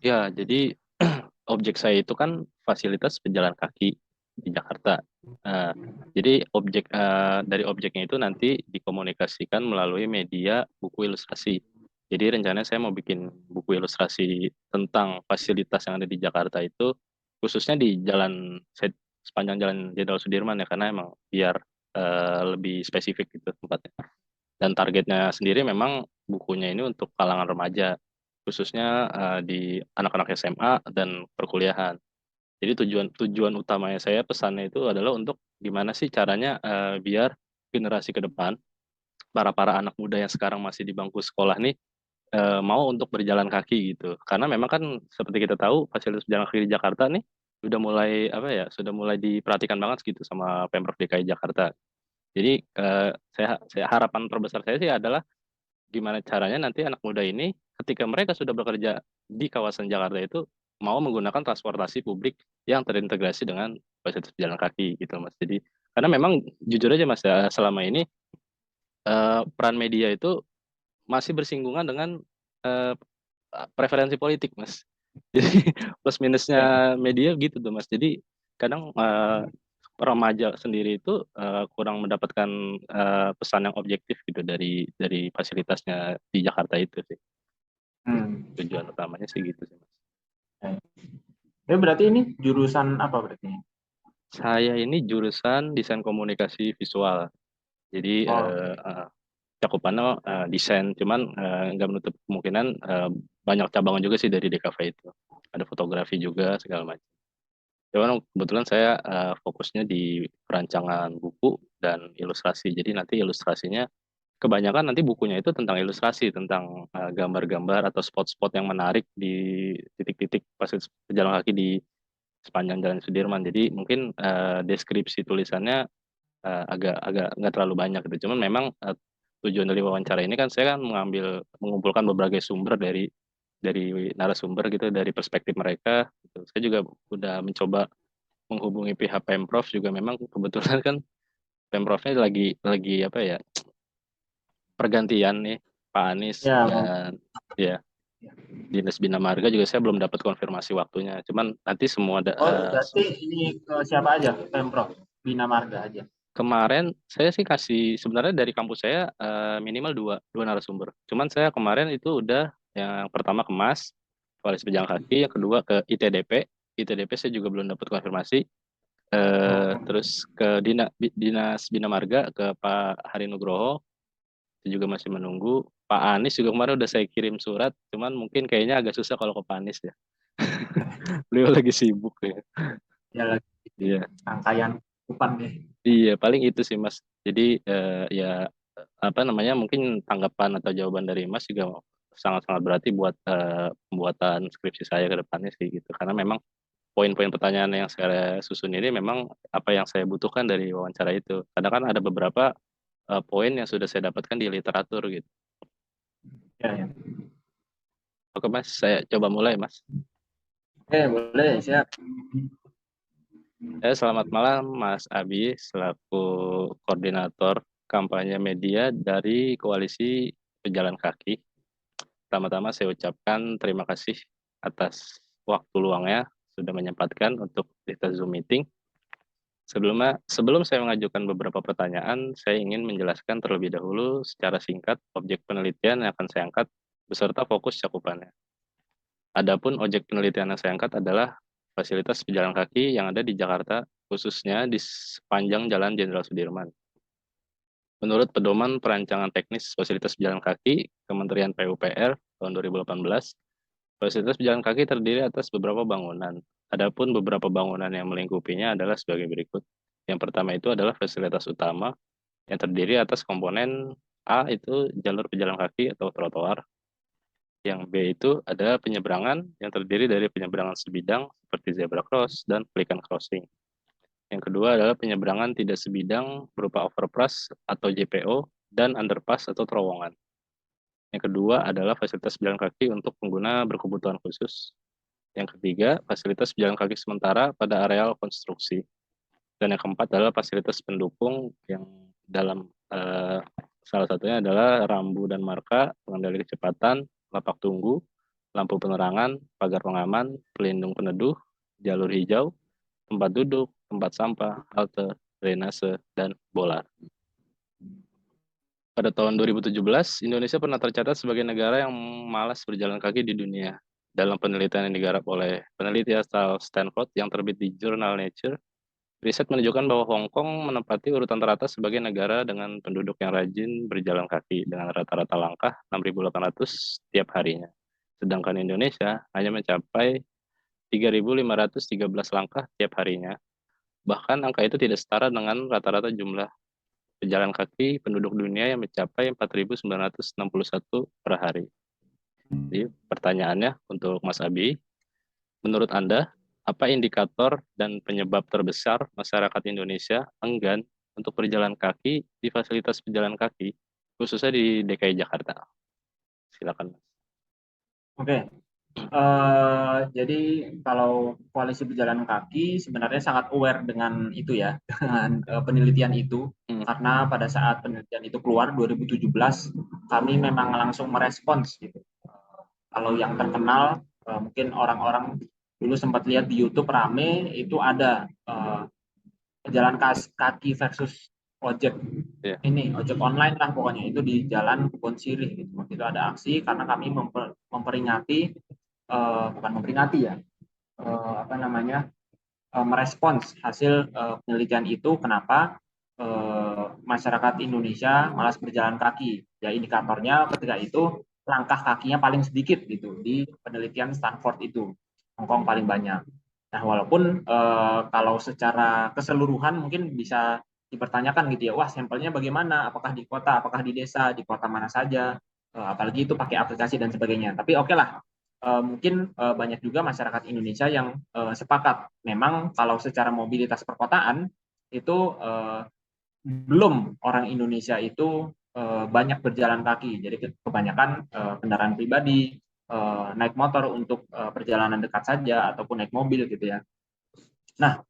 Ya, jadi objek saya itu kan fasilitas pejalan kaki di Jakarta. Nah, jadi dari objeknya itu nanti dikomunikasikan melalui media buku ilustrasi. Jadi rencananya saya mau bikin buku ilustrasi tentang fasilitas yang ada di Jakarta itu, khususnya di sepanjang Jalan Jenderal Sudirman ya, karena emang biar lebih spesifik gitu tempatnya. Dan targetnya sendiri memang bukunya ini untuk kalangan remaja, khususnya di anak-anak SMA dan perkuliahan. Jadi tujuan tujuan utamanya saya pesannya itu adalah untuk gimana sih caranya biar generasi ke depan, para para anak muda yang sekarang masih di bangku sekolah nih mau untuk berjalan kaki gitu. Karena memang kan seperti kita tahu fasilitas berjalan kaki di Jakarta nih sudah mulai apa ya, sudah mulai diperhatikan banget gitu sama Pemprov DKI Jakarta. Jadi saya harapan terbesar saya sih adalah gimana caranya nanti anak muda ini ketika mereka sudah bekerja di kawasan Jakarta itu mau menggunakan transportasi publik yang terintegrasi dengan fasilitas pejalan kaki gitu Mas. Jadi karena memang jujur aja Mas ya, selama ini peran media itu masih bersinggungan dengan eh, preferensi politik Mas. Jadi plus Ya. minusnya media gitu tuh Mas. Jadi kadang remaja sendiri itu kurang mendapatkan pesan yang objektif gitu dari fasilitasnya di Jakarta itu sih. Hmm. Tujuan utamanya sih gitu sih Mas. Ya. Ya, berarti ini jurusan apa berarti? Saya ini jurusan desain komunikasi visual. Jadi Oh, cakupannya desain, cuman nggak menutup kemungkinan banyak cabangan juga sih dari DKV itu. Ada fotografi juga segala macam. Cuman kebetulan saya fokusnya di perancangan buku dan ilustrasi. Jadi nanti ilustrasinya kebanyakan nanti bukunya itu tentang ilustrasi, tentang gambar-gambar atau spot-spot yang menarik di titik-titik pas pejalan kaki di sepanjang Jalan Sudirman. Jadi mungkin deskripsi tulisannya agak agak nggak terlalu banyak gitu. Cuman memang tujuan dari wawancara ini kan saya kan mengumpulkan berbagai sumber dari narasumber gitu, dari perspektif mereka. Gitu. Saya juga udah mencoba menghubungi pihak Pemprov juga, memang kebetulan kan Pemprovnya lagi apa ya, pergantian nih Pak Anies, ya. dan ya Dinas Bina Marga juga saya belum dapat konfirmasi waktunya. Cuman nanti Oh, berarti ini ke siapa aja? Pemprov, Bina Marga aja. kemarin saya sih kasih sebenarnya dari kampus saya minimal dua dua narasumber. Cuman saya kemarin itu udah yang pertama ke MAS, Koalisi Pejalan Kaki, yang kedua ke ITDP. ITDP saya juga belum dapat konfirmasi. Oh, Terus ke Dinas Bina Marga ke Pak Hari Nugroho, itu juga masih menunggu. Pak Anies juga kemarin udah saya kirim surat, cuman mungkin kayaknya agak susah kalau ke Pak Anies ya. Beliau lagi sibuk ya. ya lagi Iya, rangkaian kupan deh. iya paling itu sih Mas. Jadi ya apa namanya, mungkin tanggapan atau jawaban dari Mas juga sangat-sangat berarti buat pembuatan skripsi saya ke depannya sih gitu. Karena memang poin-poin pertanyaan yang saya susun ini memang apa yang saya butuhkan dari wawancara itu. Kadang kan ada beberapa poin yang sudah saya dapatkan di literatur gitu. Ya, ya. Oke Mas, saya coba mulai Mas. Boleh, siap. Selamat malam Mas Abi, selaku koordinator kampanye media dari Koalisi Pejalan Kaki. Pertama-tama saya ucapkan terima kasih atas waktu luangnya sudah menyempatkan untuk kita Zoom meeting. Sebelum saya mengajukan beberapa pertanyaan, saya ingin menjelaskan terlebih dahulu secara singkat objek penelitian yang akan saya angkat beserta fokus cakupannya. Adapun objek penelitian yang saya angkat adalah fasilitas pejalan kaki yang ada di Jakarta, khususnya di sepanjang Jalan Jenderal Sudirman. Menurut Pedoman Perancangan Teknis Fasilitas Pejalan Kaki Kementerian PUPR tahun 2018, fasilitas pejalan kaki terdiri atas beberapa bangunan. Adapun beberapa bangunan yang melingkupinya adalah sebagai berikut. Yang pertama itu adalah fasilitas utama yang terdiri atas komponen A itu jalur pejalan kaki atau trotoar. Yang B itu ada penyeberangan yang terdiri dari penyeberangan sebidang seperti zebra cross dan pelikan crossing. Yang kedua adalah penyeberangan tidak sebidang berupa overpass atau JPO dan underpass atau terowongan. Yang kedua adalah fasilitas pejalan kaki untuk pengguna berkebutuhan khusus. Yang ketiga, fasilitas pejalan kaki sementara pada areal konstruksi. Dan yang keempat adalah fasilitas pendukung yang dalam salah satunya adalah rambu dan marka, pengendali kecepatan, lapak tunggu, lampu penerangan, pagar pengaman, pelindung peneduh, jalur hijau, tempat duduk, tempat sampah, halte, drainase, dan bola. Pada tahun 2017, Indonesia pernah tercatat sebagai negara yang malas berjalan kaki di dunia. Dalam penelitian yang digarap oleh peneliti asal Stanford yang terbit di jurnal Nature, riset menunjukkan bahwa Hong Kong menempati urutan teratas sebagai negara dengan penduduk yang rajin berjalan kaki dengan rata-rata langkah 6.800 setiap harinya. Sedangkan Indonesia hanya mencapai 3.513 langkah setiap harinya. Bahkan angka itu tidak setara dengan rata-rata jumlah pejalan kaki penduduk dunia yang mencapai 4.961 per hari. Jadi pertanyaannya untuk Mas Abi, menurut Anda, apa indikator dan penyebab terbesar masyarakat Indonesia enggan untuk berjalan kaki di fasilitas pejalan kaki, khususnya di DKI Jakarta? Silakan. Oke. Jadi kalau koalisi berjalan kaki sebenarnya sangat aware dengan itu ya, dengan penelitian itu. Karena pada saat penelitian itu keluar 2017, kami memang langsung merespons gitu. Kalau yang terkenal, mungkin orang-orang dulu sempat lihat di YouTube rame, itu ada pejalan kaki versus ojek. Ini ojek online lah pokoknya, itu di Jalan Kebon Sirih gitu. Waktu itu ada aksi karena kami memperingati, bukan memperingati ya, apa namanya, merespons hasil penelitian itu. Kenapa masyarakat Indonesia malas berjalan kaki? Ya indikatornya ketika itu langkah kakinya paling sedikit gitu di penelitian Stanford itu. Hong Kong paling banyak. Nah, walaupun kalau secara keseluruhan mungkin bisa dipertanyakan gitu ya, wah sampelnya bagaimana? Apakah di kota, apakah di desa, di kota mana saja? Apalagi itu pakai aplikasi dan sebagainya. Tapi oke lah, mungkin banyak juga masyarakat Indonesia yang sepakat. Memang kalau secara mobilitas perkotaan itu belum orang Indonesia itu banyak berjalan kaki. Jadi kebanyakan kendaraan pribadi, naik motor untuk perjalanan dekat saja ataupun naik mobil gitu ya. Nah,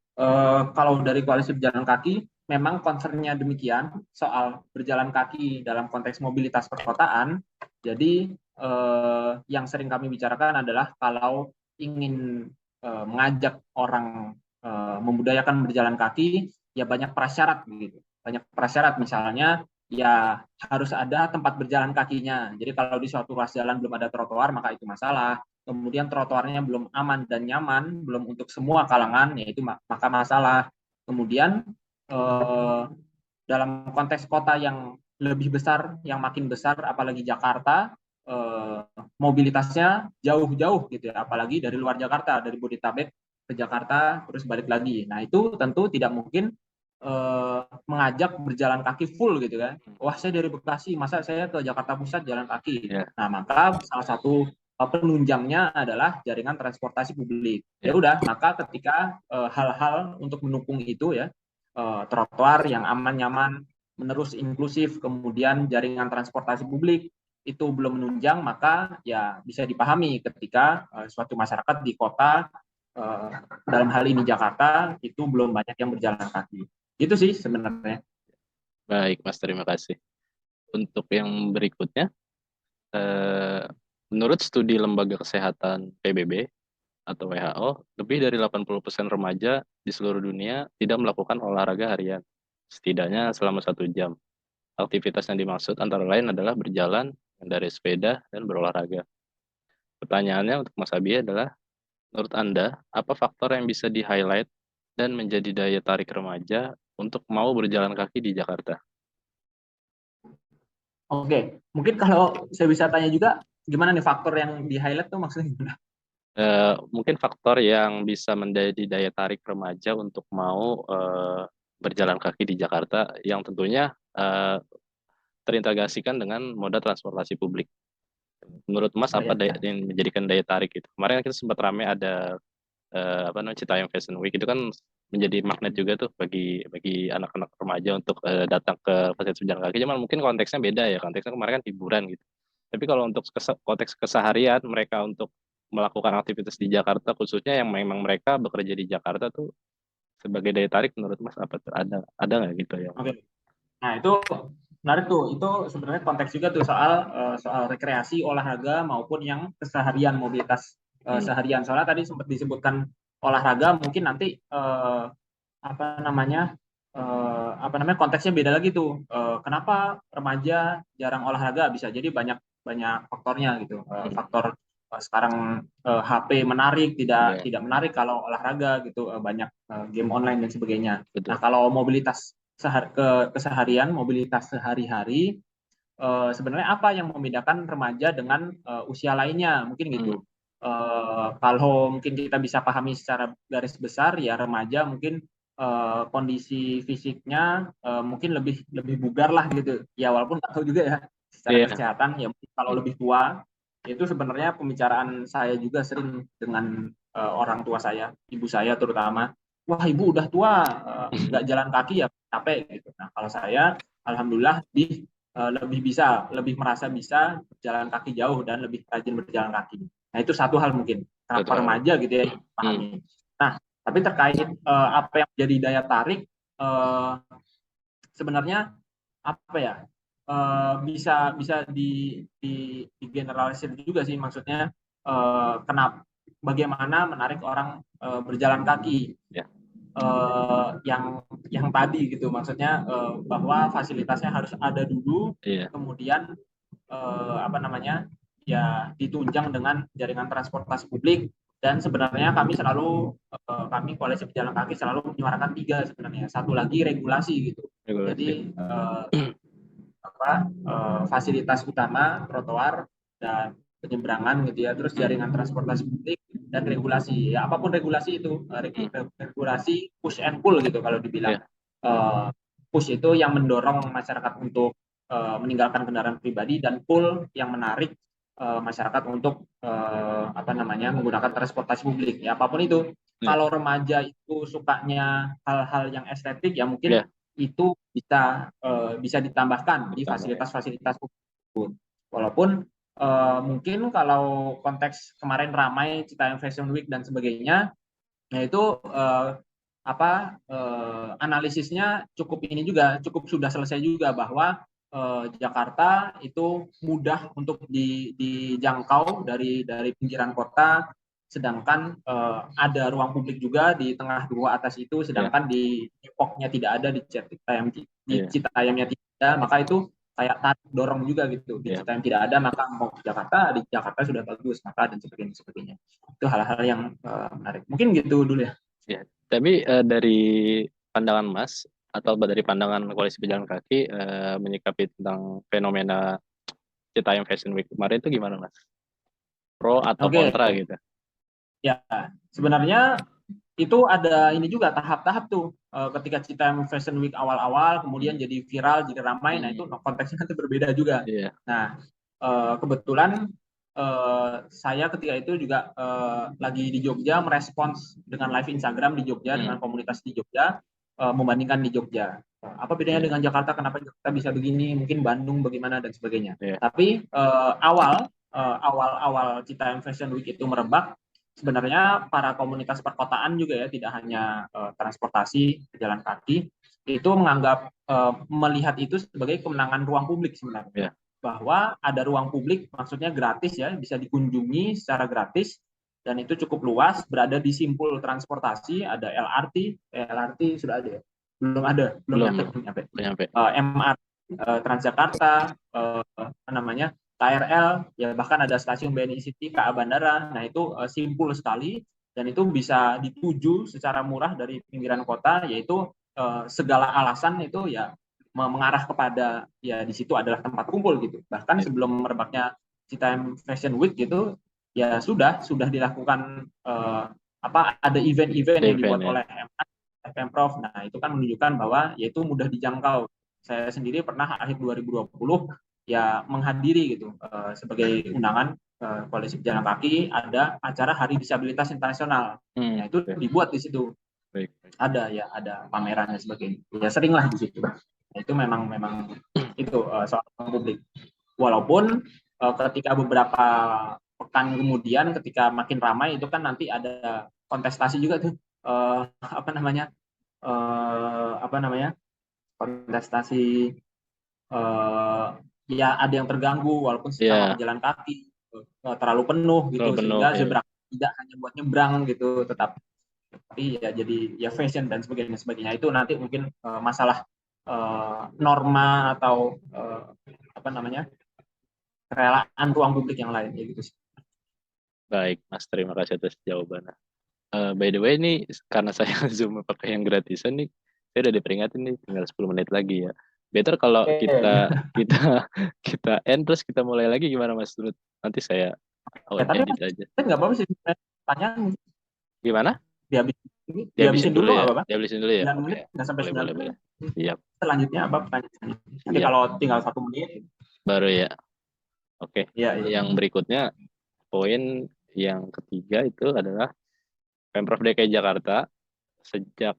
kalau dari koalisi berjalan kaki, memang concernnya demikian soal berjalan kaki dalam konteks mobilitas perkotaan. Jadi yang sering kami bicarakan adalah kalau ingin mengajak orang membudayakan berjalan kaki, ya banyak prasyarat gitu. Banyak prasyarat, misalnya ya harus ada tempat berjalan kakinya. Jadi kalau di suatu ruas jalan belum ada trotoar, maka itu masalah. Kemudian trotoarnya belum aman dan nyaman, belum untuk semua kalangan, yaitu maka masalah. Kemudian dalam konteks kota yang lebih besar, yang makin besar, apalagi Jakarta, mobilitasnya jauh-jauh gitu ya, apalagi dari luar Jakarta, dari Bodetabek ke Jakarta terus balik lagi. Nah itu tentu tidak mungkin mengajak berjalan kaki full gitu kan. Wah saya dari Bekasi, masa saya ke Jakarta Pusat jalan kaki. Nah maka salah satu penunjangnya adalah jaringan transportasi publik. Ya udah, maka ketika hal-hal untuk mendukung itu ya, trotoar yang aman nyaman, menerus inklusif, kemudian jaringan transportasi publik itu belum menunjang, maka ya bisa dipahami ketika suatu masyarakat di kota, dalam hal ini Jakarta, itu belum banyak yang berjalan kaki. Itu sih sebenarnya. Baik, Mas, terima kasih. Untuk yang berikutnya, menurut studi Lembaga Kesehatan PBB atau WHO, lebih dari 80% remaja di seluruh dunia tidak melakukan olahraga harian, setidaknya selama 1 jam. Aktivitas yang dimaksud antara lain adalah berjalan, mengendarai sepeda, dan berolahraga. Pertanyaannya untuk Mas Abi adalah, menurut Anda, apa faktor yang bisa di-highlight dan menjadi daya tarik remaja untuk mau berjalan kaki di Jakarta? Oke, mungkin kalau saya bisa tanya juga, gimana nih faktor yang di-highlight tuh maksudnya gimana? Mungkin faktor yang bisa menjadi daya tarik remaja untuk mau berjalan kaki di Jakarta yang tentunya terintegrasikan dengan moda transportasi publik. Menurut Mas, Oh, apa ya. yang menjadikan daya tarik itu? Kemarin kita sempat ramai ada apa namanya, Citayam Fashion Week, itu kan menjadi magnet juga tuh bagi anak-anak remaja untuk datang ke fasilitas pejalan kaki. Cuman mungkin konteksnya beda ya, konteksnya kemarin kan hiburan gitu. Tapi kalau untuk konteks keseharian mereka untuk melakukan aktivitas di Jakarta, khususnya yang memang mereka bekerja di Jakarta tuh, sebagai daya tarik menurut Mas apa tuh? Ada nggak gitu ya? Oke. Nah itu Menarik tuh, itu sebenarnya konteks juga tuh soal rekreasi, olahraga maupun yang keseharian, mobilitas seharian. Soalnya tadi sempat disebutkan olahraga, mungkin nanti apa namanya konteksnya beda lagi tuh. Kenapa remaja jarang olahraga? Bisa jadi banyak banyak faktornya gitu. Faktor sekarang HP menarik, tidak Yeah, tidak menarik kalau olahraga gitu. Banyak game online dan sebagainya. betul. Nah, kalau mobilitas keseharian, mobilitas sehari-hari, sebenarnya apa yang membedakan remaja dengan usia lainnya, mungkin gitu. Kalau mungkin kita bisa pahami secara garis besar, ya remaja mungkin kondisi fisiknya mungkin lebih lebih bugar lah gitu. Ya walaupun nggak tahu juga ya secara Iya, kesehatan. Ya mungkin kalau lebih tua, itu sebenarnya pembicaraan saya juga sering dengan orang tua saya, ibu saya terutama. Wah, ibu udah tua, nggak jalan kaki ya capek gitu. Nah, kalau saya alhamdulillah lebih merasa bisa berjalan kaki jauh dan lebih rajin berjalan kaki. Nah, itu satu hal mungkin kenapa betul. remaja gitu ya pahami. Nah, tapi terkait apa yang menjadi daya tarik, uh, sebenarnya apa ya, bisa bisa di generalisir juga sih, maksudnya kenapa, bagaimana menarik orang berjalan kaki, Ya, yang tadi gitu, maksudnya bahwa fasilitasnya harus ada dulu, iya. kemudian apa namanya ya ditunjang dengan jaringan transportasi publik. Dan sebenarnya kami koalisi pejalan kaki selalu menyuarakan tiga sebenarnya. Satu lagi regulasi gitu. Regulasi. Jadi fasilitas utama trotoar dan penyeberangan gitu ya, terus jaringan transportasi publik dan regulasi, ya apapun regulasi itu, regulasi push and pull gitu kalau dibilang. Ya, uh, Push itu yang mendorong masyarakat untuk meninggalkan kendaraan pribadi, dan pull yang menarik masyarakat untuk apa namanya menggunakan transportasi publik, ya apapun itu. ya, Kalau remaja itu sukanya hal-hal yang estetik, ya mungkin ya. itu bisa ditambahkan di Pertama ya. fasilitas-fasilitas tersebut. Walaupun mungkin kalau konteks kemarin ramai Citayam Fashion Week dan sebagainya, yaitu analisisnya cukup sudah selesai juga, bahwa Jakarta itu mudah untuk dijangkau dari pinggiran kota, sedangkan ada ruang publik juga di tengah dua atas itu, Ya, sedangkan di Depoknya tidak ada, di iya, Citayamnya tidak ada, maka itu kayak tarik dorong juga gitu. Di iya, Citayam tidak ada, maka mau ke Jakarta, di Jakarta sudah bagus, maka dan sebagainya. Itu hal-hal yang menarik. Mungkin gitu dulu ya. iya. Tapi dari pandangan Mas atau dari pandangan koalisi pejalan kaki menyikapi tentang fenomena Citayam Fashion Week kemarin itu gimana Mas? Pro atau Oke, kontra gitu? ya sebenarnya itu ada ini juga tahap-tahap tuh. Ketika Citayam Fashion Week awal-awal, kemudian Hmm. jadi viral, jadi ramai, nah itu Hmm. konteksnya nanti berbeda juga. Iya, Nah, kebetulan saya ketika itu juga lagi di Jogja, merespons dengan live Instagram di Jogja, hmm. dengan komunitas di Jogja, membandingkan di Jogja. Apa bedanya Iya, dengan Jakarta? Kenapa Jakarta bisa begini? Mungkin Bandung bagaimana dan sebagainya. iya, Tapi awal-awal Citayam Fashion Week itu merebak, sebenarnya para komunitas perkotaan juga ya, tidak hanya transportasi, pejalan kaki, itu melihat itu sebagai kemenangan ruang publik sebenarnya. iya, Bahwa ada ruang publik, maksudnya gratis ya, bisa dikunjungi secara gratis, dan itu cukup luas, berada di simpul transportasi, ada LRT sudah ada ya? Belum belum, nyampe, belum, belum nyampe. belum nyampe. MRT, Transjakarta, apa namanya, KRL, ya bahkan ada stasiun BNI City, KA Bandara. Nah itu simpul sekali, dan itu bisa dituju secara murah dari pinggiran kota, yaitu segala alasan itu ya mengarah kepada, ya di situ adalah tempat kumpul gitu. Bahkan Iya. sebelum merebaknya Citayam Fashion Week gitu, ya sudah dilakukan ada event-event Ada yang event dibuat ya. oleh Pemprov. Nah itu kan menunjukkan bahwa yaitu mudah dijangkau. Saya sendiri pernah akhir 2020 ya menghadiri gitu sebagai undangan koalisi pejalan kaki, ada acara Hari Disabilitas Internasional. Hmm. Nah itu Oke. dibuat di situ, Baik. ada pamerannya sebagainya. Ya sering lah di situ. Nah, itu memang itu soal publik. Walaupun ketika beberapa pekan kemudian, ketika makin ramai itu kan nanti ada kontestasi juga tuh, apa namanya kontestasi ya ada yang terganggu walaupun sesama pejalan kaki terlalu penuh gitu, sehingga zebra tidak hanya buat nyebrang gitu, tapi ya jadi ya fashion dan sebagainya itu nanti mungkin masalah norma atau apa namanya kerelaan ruang publik yang lain ya gitu sih. Baik Mas, terima kasih atas jawabannya. By the way ini karena saya Zoom pakai yang gratisan nih, saya udah diperingatin nih tinggal 10 menit lagi ya. Better kalau kita end terus kita mulai lagi gimana Mas? Nanti saya tapi edit aja. Nggak apa-apa sih tanya. Gimana? Dihabisin dulu ya. apa? Dihabisin dulu ya. 9 menit nggak sampai 9 menit. Iya. Selanjutnya apa pertanyaannya? Nanti kalau tinggal 1 menit baru ya. Oke. Ya. Yang berikutnya poin yang ketiga itu adalah Pemprov DKI Jakarta sejak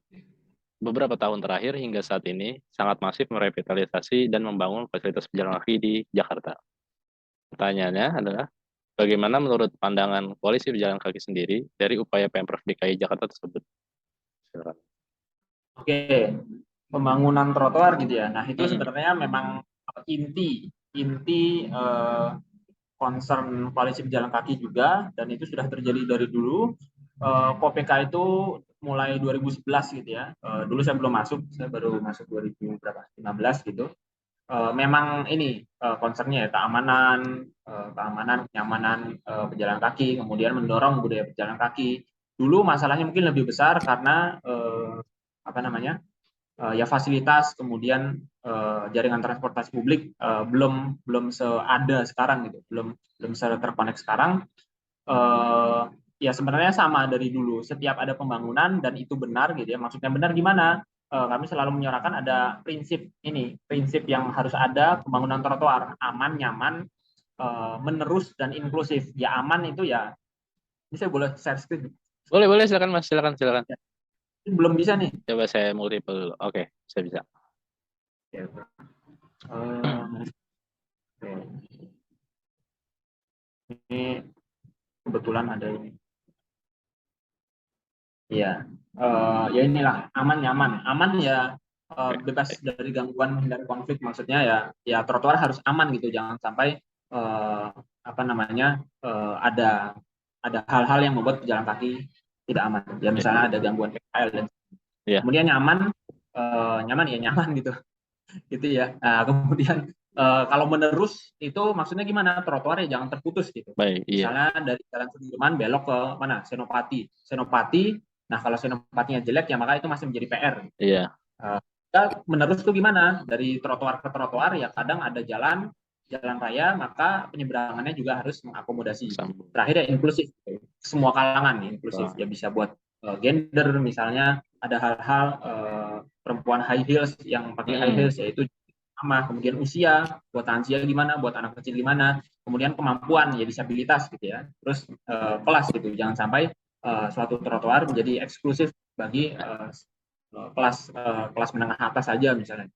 beberapa tahun terakhir hingga saat ini sangat masif merevitalisasi dan membangun fasilitas pejalan kaki di Jakarta. Pertanyaannya adalah, bagaimana menurut pandangan koalisi pejalan kaki sendiri dari upaya Pemprov DKI Jakarta tersebut? Silakan. Oke, pembangunan trotoar gitu ya. Nah itu sebenarnya memang inti concern koalisi pejalan kaki juga, dan itu sudah terjadi dari dulu. KPK itu mulai 2011 gitu ya. Dulu saya belum masuk, saya baru masuk 2015 gitu. Memang ini concernnya ya keamanan, kenyamanan pejalan kaki, kemudian mendorong budaya pejalan kaki. Dulu masalahnya mungkin lebih besar karena apa namanya ya fasilitas, kemudian jaringan transportasi publik belum seada sekarang gitu, belum terkonek sekarang. Ya sebenarnya sama dari dulu, setiap ada pembangunan dan itu benar gitu ya. Maksudnya benar gimana? Kami selalu menyuarakan ada prinsip yang harus ada pembangunan trotoar aman, nyaman, menerus dan inklusif. Ya aman itu ya, ini saya boleh share screen? Boleh silakan Mas, silakan. Ya. Belum bisa nih. Coba saya multiple. Oke, saya bisa. Ini kebetulan ada ini. Ya, ya inilah aman nyaman, aman ya bebas dari gangguan dan konflik, maksudnya ya trotoar harus aman gitu, jangan sampai apa namanya ada hal-hal yang membuat pejalan kaki tidak aman. Ya misalnya ada gangguan PKL dan kemudian nyaman ya nyaman gitu, gitu ya. Nah, kemudian kalau menerus itu maksudnya gimana? Trotoar ya jangan terputus gitu. Misalnya dari Jalan Sudirman belok ke mana? Senopati. Nah, kalau senopatinya jelek ya maka itu masih menjadi PR. Iya. Menerus tuh gimana? Dari trotoar ke trotoar ya kadang ada jalan raya, maka penyeberangannya juga harus mengakomodasi. Terakhir ya inklusif, semua kalangan inklusif. Ya bisa buat gender misalnya, ada hal-hal perempuan high heels yang pakai high heels yaitu sama, kemudian usia, buat lansia gimana, buat anak kecil gimana, kemudian kemampuan ya disabilitas gitu ya, terus kelas gitu, jangan sampai suatu trotoar menjadi eksklusif bagi kelas menengah atas saja misalnya.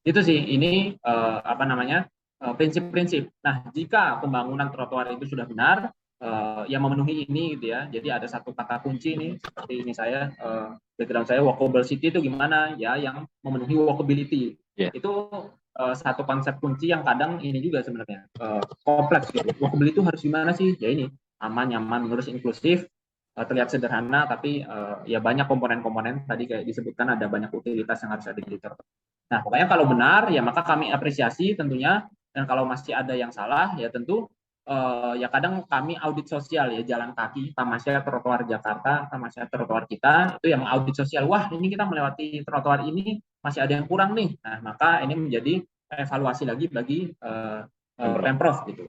Itu sih ini apa namanya prinsip-prinsip. Nah, jika pembangunan trotoar itu sudah benar, yang memenuhi ini gitu ya. Jadi ada satu kata kunci nih, seperti ini saya background saya walkable city itu gimana ya, yang memenuhi walkability. Itu satu konsep kunci yang kadang ini juga sebenarnya kompleks gitu. Walkability itu harus gimana sih? Ya ini aman, nyaman, menerus inklusif. Terlihat sederhana tapi ya banyak komponen-komponen, tadi kayak disebutkan ada banyak utilitas yang harus ada di trotoar. Nah, pokoknya kalau benar ya maka kami apresiasi tentunya, dan kalau masih ada yang salah ya tentu ya kadang kami audit sosial ya, jalan kaki, tamasya trotoar Jakarta, tamasya trotoar kita itu yang audit sosial. Wah, ini kita melewati trotoar ini masih ada yang kurang nih. Nah, maka ini menjadi evaluasi lagi bagi Pemprov gitu.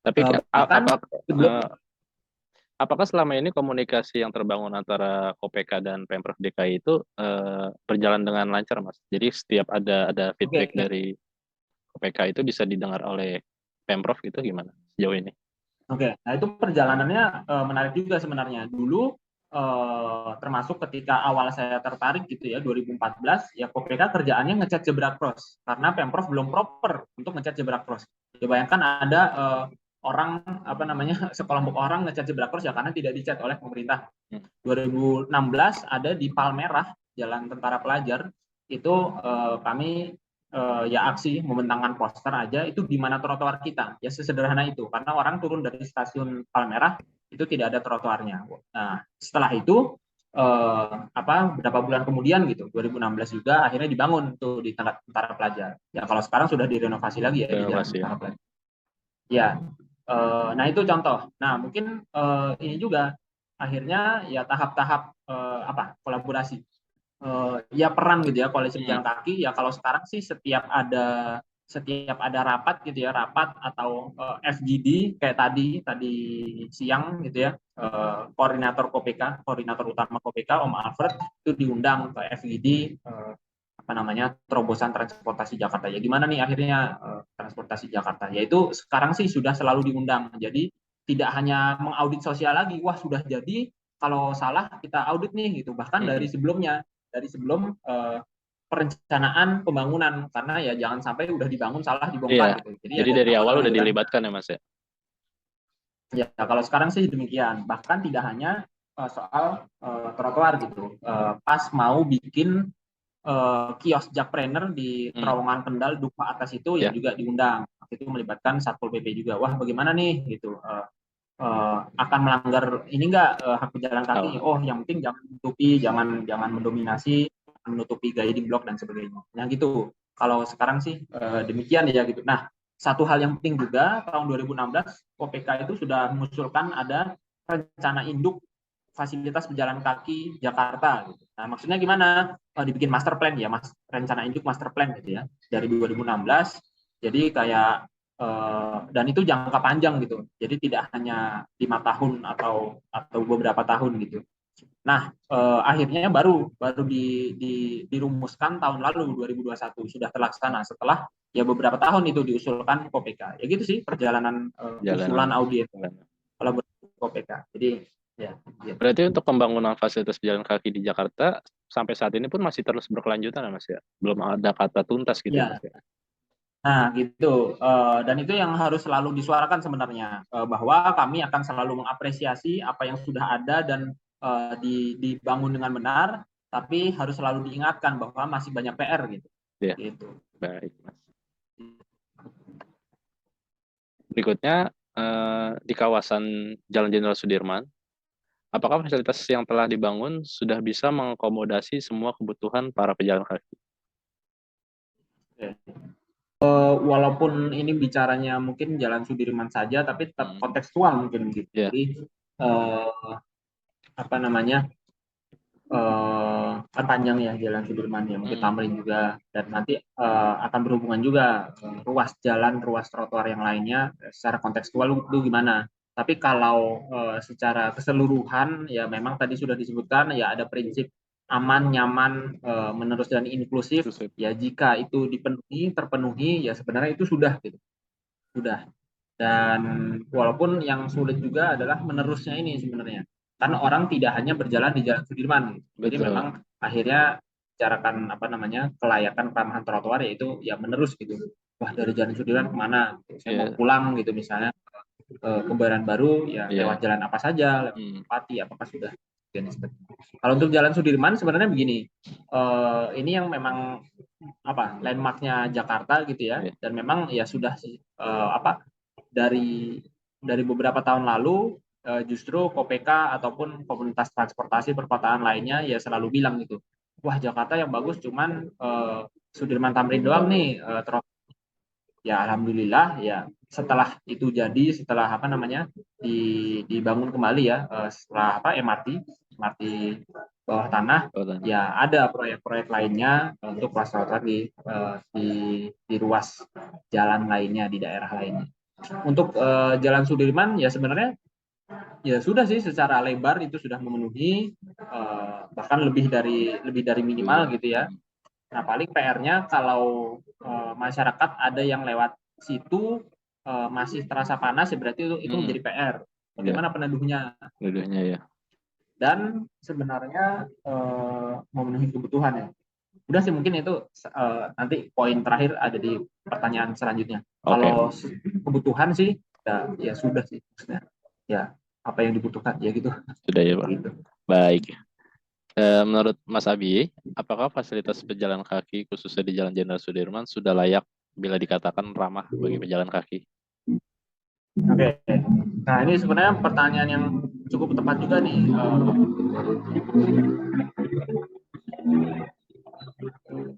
Tapi apakah selama ini komunikasi yang terbangun antara KPK dan Pemprov DKI itu berjalan dengan lancar, Mas? Jadi setiap ada feedback dari KPK itu bisa didengar oleh Pemprov gitu gimana sejauh ini? Oke, nah itu perjalanannya menarik juga sebenarnya. Dulu termasuk ketika awal saya tertarik gitu ya 2014 ya, KPK kerjaannya ngecat zebra cross karena Pemprov belum proper untuk ngecat zebra cross. Ya bayangkan ada orang apa namanya sekelompok orang ngecat zebra cross ya karena tidak dicat oleh pemerintah. 2016 ada di Palmerah, Jalan Tentara Pelajar, itu kami ya aksi membentangkan poster aja itu di mana trotoar kita, ya sesederhana itu, karena orang turun dari stasiun Palmerah itu tidak ada trotoarnya. Nah setelah itu beberapa bulan kemudian gitu 2016 juga akhirnya dibangun tuh di Tentara Pelajar. Ya kalau sekarang sudah direnovasi lagi ya di Jalan Tentara Pelajar. Ya, nah itu contoh. Nah mungkin ini juga akhirnya ya tahap-tahap kolaborasi. Ya peran gitu ya koalisi pejalan kaki ya kalau sekarang sih setiap ada rapat gitu ya, rapat atau FGD kayak tadi siang gitu ya, koordinator KPK, koordinator utama KPK Om Alfred itu diundang ke FGD, terobosan transportasi Jakarta. Ya gimana nih akhirnya transportasi Jakarta, yaitu sekarang sih sudah selalu diundang, jadi tidak hanya mengaudit sosial lagi, wah sudah jadi kalau salah kita audit nih gitu, bahkan dari sebelum perencanaan pembangunan, karena ya jangan sampai udah dibangun salah dibongkar gitu. Jadi dari awal udah dilibatkan ya Mas ya? Ya kalau sekarang sih demikian, bahkan tidak hanya soal trotoar gitu. Pas mau bikin kios jakpreneur di terowongan Kendal Duku Atas itu ya juga diundang. Itu melibatkan Satpol PP juga. Wah bagaimana nih gitu. Akan melanggar ini enggak hak pejalan kaki? Oh yang penting jangan menutupi, jangan mendominasi, menutupi guiding block dan sebagainya. Nah gitu. Kalau sekarang sih demikian ya gitu. Nah satu hal yang penting juga tahun 2016 OPK itu sudah mengusulkan ada rencana induk fasilitas pejalan kaki Jakarta. Gitu. Nah maksudnya gimana? Dibikin master plan ya, rencana induk master plan gitu ya dari 2016. Jadi kayak dan itu jangka panjang gitu. Jadi tidak hanya 5 tahun atau beberapa tahun gitu. Nah, akhirnya baru dirumuskan tahun lalu 2021 sudah terlaksana setelah ya beberapa tahun itu diusulkan KPK. Ya gitu sih perjalanan usulan audit kolaborasi KPK. Jadi ya. Berarti untuk pembangunan fasilitas pejalan kaki di Jakarta sampai saat ini pun masih terus berkelanjutan ya Mas ya? Belum ada kata tuntas gitu ya Mas ya? Nah, gitu. Dan itu yang harus selalu disuarakan sebenarnya, bahwa kami akan selalu mengapresiasi apa yang sudah ada dan dibangun dengan benar, tapi harus selalu diingatkan bahwa masih banyak PR gitu. Ya. Gitu. Baik, Mas. Berikutnya di kawasan Jalan Jenderal Sudirman, apakah fasilitas yang telah dibangun sudah bisa mengakomodasi semua kebutuhan para pejalan kaki? Walaupun ini bicaranya mungkin Jalan Sudirman saja, tapi tetap kontekstual mungkin gitu. Jadi kan panjang ya Jalan Sudirman ya, mungkin Tamrin juga, dan nanti akan berhubungan juga ruas jalan, ruas trotoar yang lainnya secara kontekstual itu gimana. Tapi kalau secara keseluruhan ya memang tadi sudah disebutkan ya ada prinsip aman, nyaman, menerus dan inklusif. Ya jika itu terpenuhi ya sebenarnya itu sudah gitu. Sudah. Dan walaupun yang sulit juga adalah menerusnya ini sebenarnya. Karena orang tidak hanya berjalan di Jalan Sudirman. Jadi memang akhirnya bicarakan kelayakan keramahan trotoar yaitu ya menerus gitu. Wah dari Jalan Sudirman kemana? Saya mau pulang gitu misalnya ke Kebayoran Baru ya lewat jalan apa saja, lewat Pati apakah sudah. Kalau untuk Jalan Sudirman sebenarnya begini, ini yang memang landmarknya Jakarta gitu ya, dan memang ya sudah dari beberapa tahun lalu justru KPK ataupun komunitas transportasi perkotaan lainnya ya selalu bilang gitu, wah Jakarta yang bagus cuman Sudirman Tamrin doang nih. Ya alhamdulillah ya setelah itu jadi, setelah dibangun kembali ya setelah MRT bawah tanah ya ada proyek-proyek lainnya untuk ruas trotoar di ruas jalan lainnya di daerah lainnya. Untuk Jalan Sudirman ya sebenarnya ya sudah sih secara lebar itu sudah memenuhi, bahkan lebih dari minimal gitu ya. Nah paling PR-nya kalau masyarakat ada yang lewat situ masih terasa panas ya berarti itu menjadi PR. Bagaimana peneduhnya? Peneduhnya ya. Dan sebenarnya memenuhi kebutuhan ya. Udah sih mungkin itu nanti poin terakhir ada di pertanyaan selanjutnya. Kalau kebutuhan sih ya sudah sih maksudnya. Ya apa yang dibutuhkan ya gitu. Sudah ya Pak. Gitu. Baik. Menurut Mas Abi, apakah fasilitas pejalan kaki khususnya di Jalan Jenderal Sudirman sudah layak bila dikatakan ramah bagi pejalan kaki? Oke, nah ini sebenarnya pertanyaan yang cukup tepat juga nih.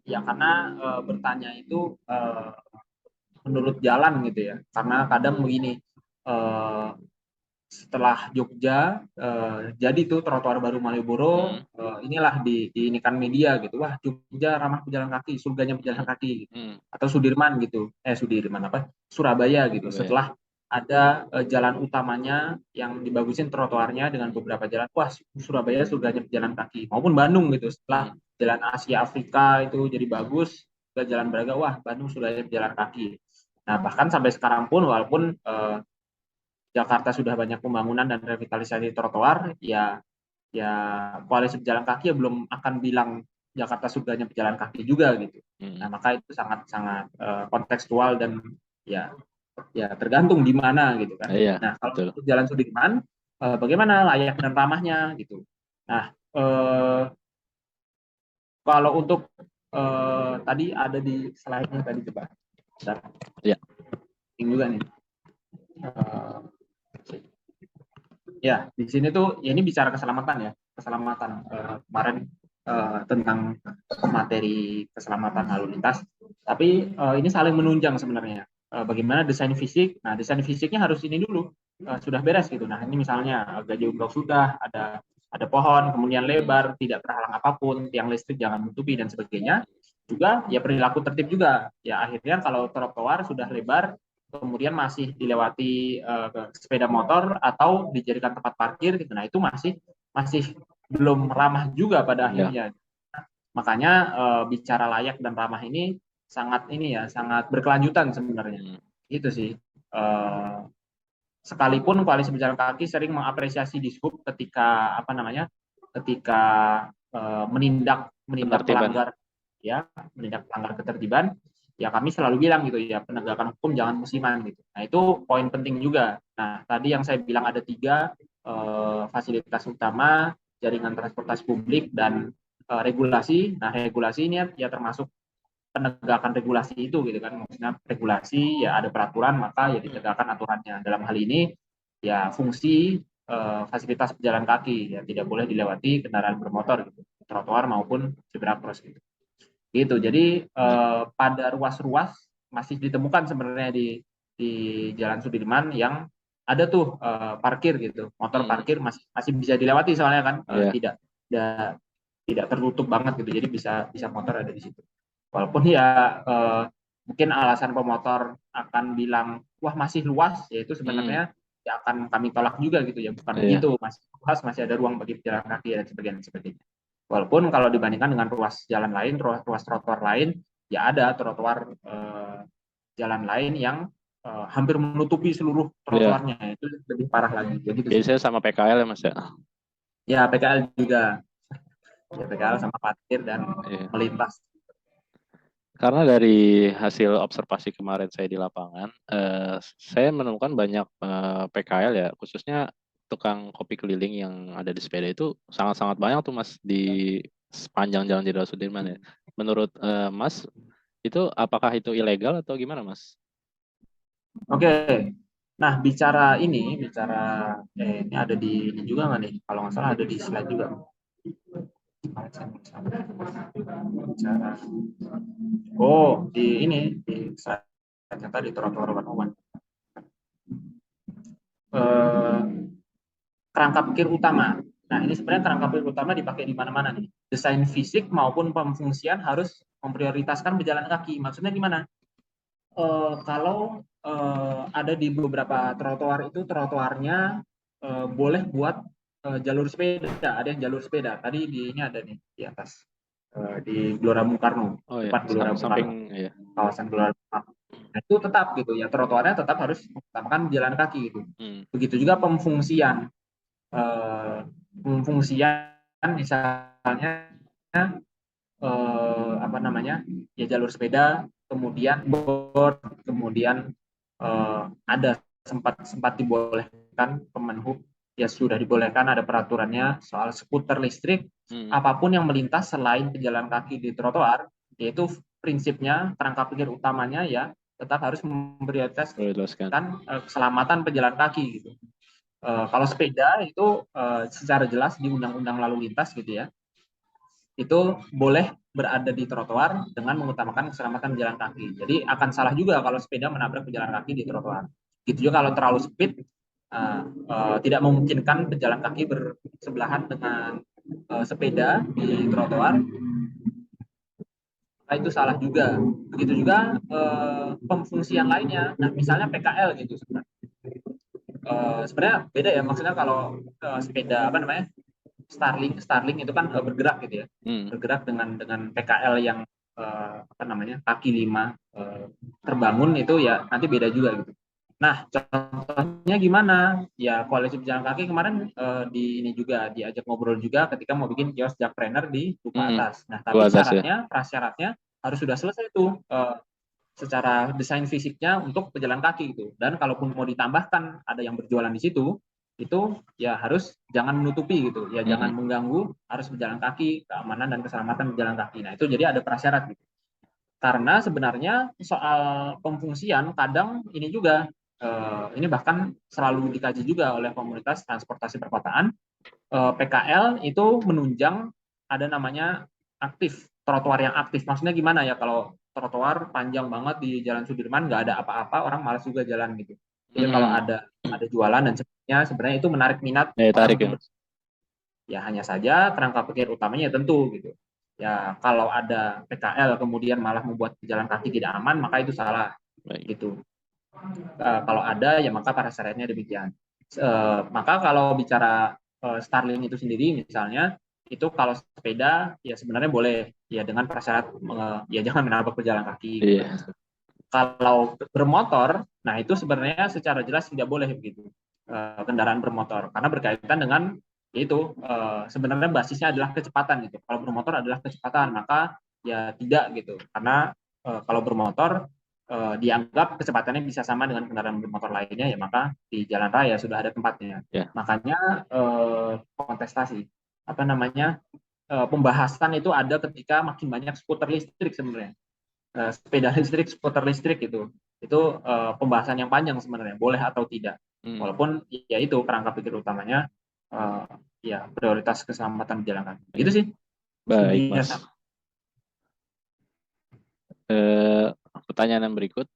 Ya karena bertanya itu menurut jalan gitu ya. Karena kadang begini, setelah Jogja jadi tuh trotoar baru Malioboro, inilah diinikan media gitu, wah Jogja ramah pejalan kaki, surganya pejalan kaki gitu. Atau Sudirman gitu, Sudirman apa, Surabaya gitu, setelah ada jalan utamanya yang dibagusin trotoarnya dengan beberapa jalan, wah Surabaya surganya pejalan kaki, maupun Bandung gitu, setelah jalan Asia Afrika itu jadi bagus, ke Jalan Braga, wah Bandung surganya pejalan kaki. Nah bahkan sampai sekarang pun walaupun Jakarta sudah banyak pembangunan dan revitalisasi trotoar, ya koalisi pejalan kaki ya belum akan bilang Jakarta surganya pejalan kaki juga gitu. Nah maka itu sangat-sangat kontekstual dan ya tergantung di mana gitu kan. Iya, Nah kalau betul. untuk Jalan Sudirman, bagaimana layak dan ramahnya gitu. Nah kalau untuk tadi ada di slide-nya tadi coba. Bentar. Ya. Ini juga nih. Ya, di sini tuh ya ini bicara keselamatan ya, keselamatan kemarin tentang materi keselamatan lalu lintas. Tapi ini saling menunjang sebenarnya. Bagaimana desain fisik? Nah, desain fisiknya harus ini dulu sudah beres gitu. Nah, ini misalnya gaji umroh sudah ada pohon, kemudian lebar, tidak terhalang apapun, tiang listrik jangan menutupi dan sebagainya. Juga ya perilaku tertib juga. Ya akhirnya kalau trotoar sudah lebar, kemudian masih dilewati sepeda motor atau dijadikan tempat parkir gitu. Nah, itu masih belum ramah juga pada akhirnya. Makanya bicara layak dan ramah ini sangat berkelanjutan sebenarnya. Itu sih. Sekalipun koalisi pejalan kaki sering mengapresiasi Dishub ketika menindak pelanggar menindak pelanggar ketertiban, ya kami selalu bilang gitu ya, penegakan hukum jangan musiman gitu. Nah itu poin penting juga. Nah tadi yang saya bilang ada 3 fasilitas utama, jaringan transportasi publik dan regulasi. Nah regulasi ini ya termasuk penegakan regulasi itu gitu kan, maksudnya regulasi ya ada peraturan maka ya ditegakkan aturannya. Dalam hal ini ya fungsi fasilitas pejalan kaki ya tidak boleh dilewati kendaraan bermotor gitu, trotoar maupun zebra cross gitu. Gitu. Jadi pada ruas-ruas masih ditemukan sebenarnya di Jalan Sudirman yang ada tuh parkir gitu, motor parkir masih bisa dilewati soalnya kan tidak tertutup banget gitu, jadi bisa motor ada di situ. Walaupun ya mungkin alasan pemotor akan bilang wah masih luas, ya itu sebenarnya ya akan kami tolak juga gitu ya, bukan begitu, masih luas, masih ada ruang bagi pejalan kaki dan sebagainya. Walaupun kalau dibandingkan dengan ruas jalan lain, ruas trotoar lain, ya ada trotoar jalan lain yang hampir menutupi seluruh trotoarnya, itu lebih parah lagi. Jadi biasanya sama PKL ya Mas ya? Ya PKL juga, ya PKL sama parkir dan melintas. Karena dari hasil observasi kemarin saya di lapangan, saya menemukan banyak PKL ya, khususnya tukang kopi keliling yang ada di sepeda itu sangat-sangat banyak tuh Mas di sepanjang Jalan Jenderal Sudirman ya. Menurut Mas, itu apakah itu ilegal atau gimana Mas? Oke, nah bicara ini ada di ini juga nggak nih? Kalau nggak salah ada di slide juga. Bicara, di ini di slide yang tadi trotoar one. Kerangka pikir utama. Nah, ini sebenarnya kerangka pikir utama dipakai di mana-mana nih. Desain fisik maupun pemfungsian harus memprioritaskan pejalan kaki. Maksudnya gimana? Kalau ada di beberapa trotoar itu trotoarnya boleh buat jalur sepeda. Ada yang jalur sepeda. Tadi di ini ada nih di atas di Gelora Bung Karno, depan Gelora Bung Karno, kawasan Gelora Bung Karno. Nah, itu tetap gitu ya, trotoarnya tetap harus mengutamakan jalan kaki gitu. Begitu juga pemfungsian misalnya ya jalur sepeda, kemudian board, kemudian ada sempat dibolehkan Kemenhub ya sudah dibolehkan, ada peraturannya soal skuter listrik, apapun yang melintas selain pejalan kaki di trotoar, yaitu prinsipnya kerangka pikir utamanya ya tetap harus memprioritaskan keselamatan pejalan kaki gitu. Kalau sepeda itu secara jelas di Undang-Undang Lalu Lintas gitu ya, itu boleh berada di trotoar dengan mengutamakan keselamatan pejalan kaki. Jadi akan salah juga kalau sepeda menabrak pejalan kaki di trotoar. Gitu juga kalau terlalu speed, tidak memungkinkan pejalan kaki bersebelahan dengan sepeda di trotoar, maka itu salah juga. Begitu juga pemfungsian lainnya. Nah, misalnya PKL gitu sebenarnya. Sebenarnya beda ya, maksudnya kalau sepeda apa namanya Starling itu kan bergerak gitu ya, bergerak dengan PKL yang apa namanya kaki 5 terbangun itu ya nanti beda juga gitu. Nah, contohnya gimana? Ya koalisi pejalan kaki kemarin di ini juga diajak ngobrol juga ketika mau bikin kios jakpreneur di Duku Atas. Nah, tapi prasyaratnya harus sudah selesai tuh secara desain fisiknya untuk pejalan kaki gitu. Dan kalaupun mau ditambahkan ada yang berjualan di situ, itu ya harus jangan menutupi gitu. Ya jangan mengganggu, harus berjalan kaki, keamanan dan keselamatan berjalan kaki. Nah, itu jadi ada prasyarat gitu. Karena sebenarnya soal pemfungsian kadang ini juga ini bahkan selalu dikaji juga oleh komunitas transportasi perkotaan. PKL itu menunjang ada namanya aktif, trotoar yang aktif. Maksudnya gimana ya, kalau trotoar panjang banget di Jalan Sudirman nggak ada apa-apa, orang malas juga jalan gitu. Jadi kalau ada jualan dan sebagainya, sebenarnya itu menarik minat orang untuk ya hanya saja kerangka pikir utamanya tentu gitu. Ya kalau ada PKL kemudian malah membuat pejalan kaki tidak aman, maka itu salah. Gitu. Kalau ada ya maka prasyaratnya demikian. Maka kalau bicara Starling itu sendiri misalnya, itu kalau sepeda ya sebenarnya boleh ya dengan prasyarat ya jangan menabrak pejalan kaki. Kalau bermotor, nah itu sebenarnya secara jelas tidak boleh begitu, kendaraan bermotor, karena berkaitan dengan itu sebenarnya basisnya adalah kecepatan gitu. Kalau bermotor adalah kecepatan, maka ya tidak gitu, karena kalau bermotor dianggap kecepatannya bisa sama dengan kendaraan bermotor lainnya, ya maka di jalan raya sudah ada tempatnya. Makanya kontestasi apa namanya pembahasan itu ada ketika makin banyak skuter listrik sebenarnya. Sepeda listrik, skuter listrik itu pembahasan yang panjang sebenarnya, boleh atau tidak. Walaupun ya itu kerangka pikir utamanya ya prioritas keselamatan berjalan kaki. Itu sih. Baik, Mas. Pertanyaan yang berikut,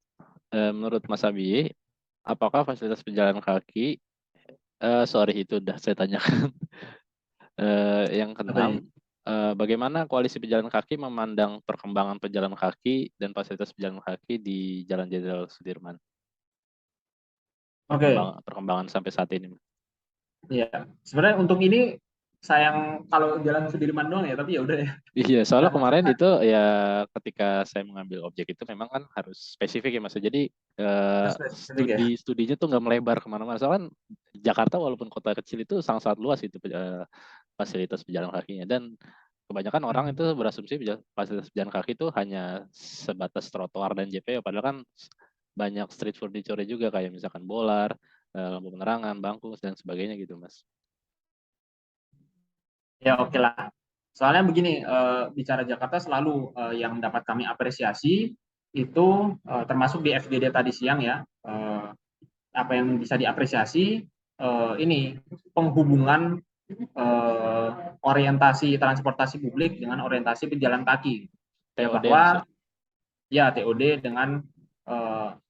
menurut Mas Abi, apakah fasilitas pejalan kaki itu udah saya tanyakan. Yang keenam, bagaimana koalisi pejalan kaki memandang perkembangan pejalan kaki dan fasilitas pejalan kaki di Jalan Jenderal Sudirman? Perkembangan sampai saat ini. Iya, sebenarnya untuk ini sayang kalau Jalan Sudirman doang ya, tapi ya udah ya. Iya, soalnya kemarin itu ya ketika saya mengambil objek itu memang kan harus spesifik ya Mas. Jadi studinya tuh nggak melebar kemana-mana. Soalnya kan Jakarta walaupun kota kecil itu sangat-sangat luas itu fasilitas pejalan kakinya, dan kebanyakan orang itu berasumsi fasilitas pejalan kaki itu hanya sebatas trotoar dan JPO, padahal kan banyak street furniture juga kayak misalkan bolar, lampu penerangan, bangku dan sebagainya gitu Mas. Ya oke lah. Soalnya begini, bicara Jakarta selalu yang dapat kami apresiasi itu termasuk di FGD tadi siang ya. Apa yang bisa diapresiasi ini penghubungan orientasi transportasi publik dengan orientasi pejalan kaki. Bahwa ya TOD dengan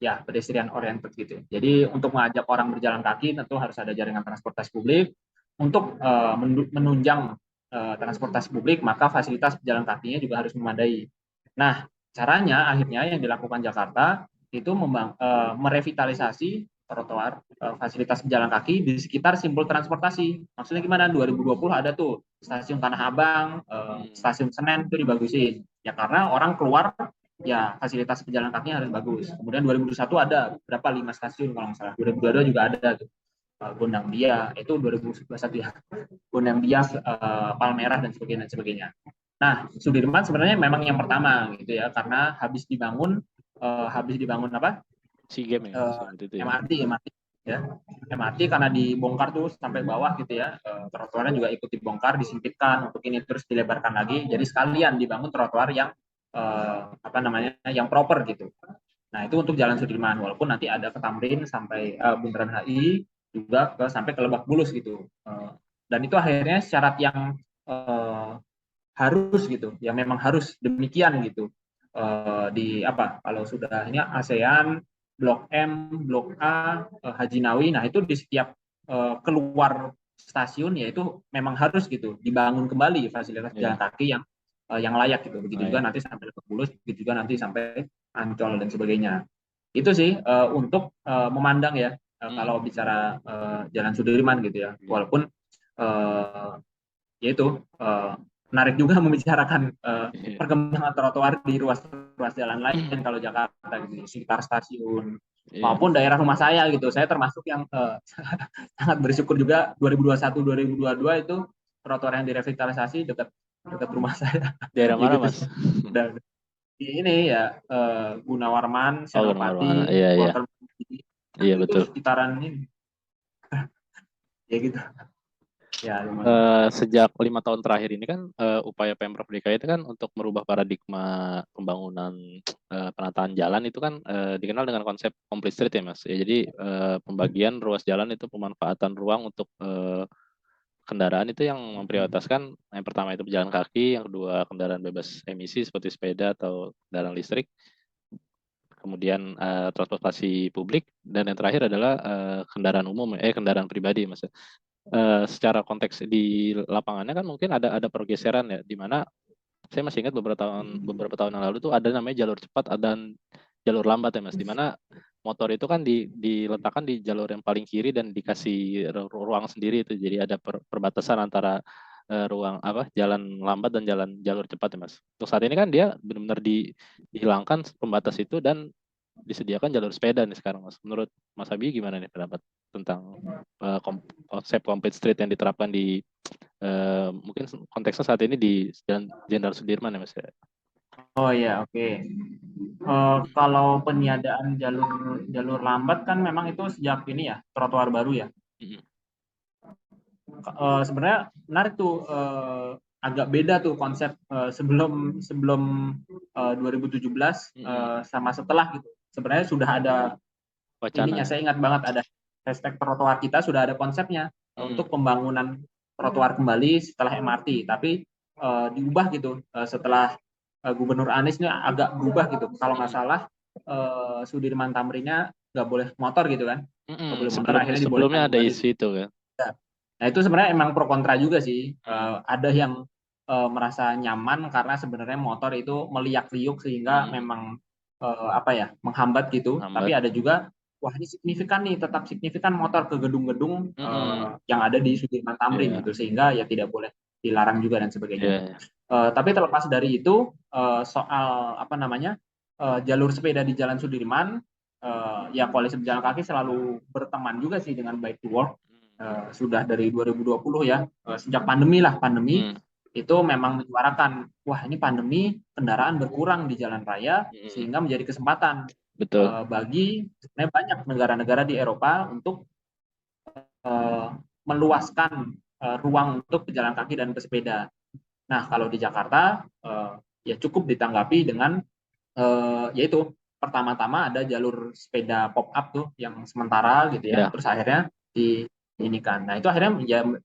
ya pedestrian oriented gitu. Jadi untuk mengajak orang berjalan kaki tentu harus ada jaringan transportasi publik. Untuk menunjang transportasi publik, maka fasilitas pejalan kakinya juga harus memadai. Nah, caranya akhirnya yang dilakukan Jakarta itu merevitalisasi trotoar, fasilitas pejalan kaki di sekitar simbol transportasi. Maksudnya gimana? 2020 ada tuh stasiun Tanah Abang, stasiun Senen itu dibagusin. Ya karena orang keluar ya fasilitas pejalan kakinya harus bagus. Kemudian 2021 ada berapa 5 stasiun kalau nggak salah. 2022 juga ada tuh. Gondang Dia itu 2021 ya. Gondang Dia, Palmerah dan sebagainya. Nah, Sudirman sebenarnya memang yang pertama gitu ya, karena habis dibangun apa? SEA Games MRT ya. MRT karena dibongkar tuh sampai bawah gitu ya, trotoarnya juga ikut dibongkar, disempitkan untuk ini terus dilebarkan lagi. Jadi sekalian dibangun trotoar yang apa namanya, yang proper gitu. Nah itu untuk Jalan Sudirman, walaupun nanti ada ke Tamrin sampai Bundaran HI juga sampai ke Lebak Bulus gitu. Dan itu akhirnya syarat yang harus gitu, ya memang harus demikian gitu. Di apa kalau sudah ini ASEAN, Blok M, Blok A, Haji Nawi, nah itu di setiap keluar stasiun ya itu memang harus gitu dibangun kembali fasilitas jalan kaki yang layak gitu. Begitu juga nanti sampai Lebak Bulus, begitu juga nanti sampai Ancol dan sebagainya. Itu sih untuk memandang ya kalau bicara Jalan Sudirman gitu ya. Walaupun yaitu menarik juga membicarakan perkembangan trotoar di ruas jalan lain kalau Jakarta gitu, sekitar stasiun maupun daerah rumah saya gitu. Saya termasuk yang sangat bersyukur juga 2021 2022 itu trotoar yang direvitalisasi dekat dekat rumah saya. Daerah Ya mana, gitu Mas? sih. Dan ini ya Gunawarman, Oh, Gunawarman. Senopati, Iya, iya. Walter Iya, itu betul. sekitaran ini. Ya gitu. Ya, Sejak 5 tahun terakhir ini kan upaya Pemprov DKI itu kan untuk merubah paradigma pembangunan penataan jalan itu kan dikenal dengan konsep complete street ya Mas. Ya, jadi pembagian ruas jalan itu pemanfaatan ruang untuk kendaraan itu yang memprioritaskan yang pertama itu pejalan kaki, yang kedua kendaraan bebas emisi seperti sepeda atau kendaraan listrik, kemudian transportasi publik, dan yang terakhir adalah kendaraan umum, kendaraan pribadi Mas. Secara konteks di lapangannya kan mungkin ada pergeseran ya, di mana saya masih ingat beberapa tahun yang lalu tuh ada namanya jalur cepat dan jalur lambat ya Mas, di mana motor itu kan diletakkan di jalur yang paling kiri dan dikasih ruang sendiri itu, jadi ada perbatasan antara ruang jalan lambat dan jalur cepat ya Mas. Untuk saat ini kan dia benar-benar dihilangkan pembatas itu dan disediakan jalur sepeda nih sekarang Mas. Menurut Mas Abi gimana nih pendapat tentang konsep complete street yang diterapkan di mungkin konteksnya saat ini di Jalan Jenderal Sudirman ya Mas ya? oh ya, oke. Kalau peniadaan jalur jalur lambat kan memang itu sejak ini ya trotoar baru ya. Sebenarnya menarik tuh, agak beda tuh konsep sebelum sebelum 2017 sama setelah gitu. Sebenarnya sudah ada ininya, Wacana. saya ingat banget ada hashtag trotoar kita sudah ada konsepnya untuk pembangunan trotoar kembali setelah MRT, tapi diubah gitu setelah Gubernur Anies ini agak berubah gitu. Kalau nggak salah Sudirman Tamrinnya nggak boleh motor gitu kan, nggak boleh motor, akhirnya Sebelumnya dibolehkan ada kembali. isu itu kan. Nah itu sebenarnya emang pro kontra juga sih. Ada yang merasa nyaman karena sebenarnya motor itu meliak-liuk sehingga memang apa ya menghambat gitu. Tapi ada juga wah ini signifikan nih, tetap signifikan motor ke gedung-gedung yang ada di Sudirman Tamrin gitu, sehingga ya tidak boleh dilarang juga dan sebagainya. Tapi terlepas dari itu soal apa namanya jalur sepeda di Jalan Sudirman, ya koalisi pejalan kaki selalu berteman juga sih dengan Bike to Work. Sudah dari 2020 ya, sejak pandemi itu memang menyuarakan wah ini pandemi kendaraan berkurang di jalan raya sehingga menjadi kesempatan bagi banyak negara-negara di Eropa untuk meluaskan ruang untuk pejalan kaki dan pesepeda. Nah kalau di Jakarta ya cukup ditanggapi dengan yaitu pertama-tama ada jalur sepeda pop up tuh yang sementara gitu ya, terus akhirnya diinikan. Nah itu akhirnya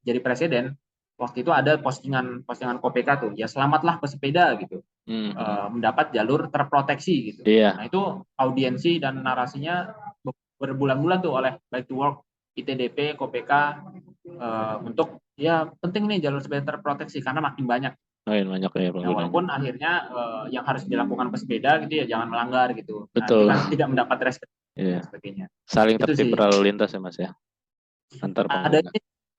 jadi presiden. Waktu itu ada postingan KPK tuh, ya selamatlah pesepeda gitu, mendapat jalur terproteksi gitu. Nah itu audiensi dan narasinya berbulan-bulan tuh oleh Bike to Work, ITDP, KPK untuk ya penting nih jalur sepeda terproteksi karena makin banyak. Banyak ya Nah, walaupun akhirnya yang harus dilakukan pesepeda gitu ya jangan melanggar gitu. Nah, betul. itu kan tidak mendapat respect dan sebagainya. Saling Itu tertib sih. berlalu lintas ya Mas ya, antar pengguna.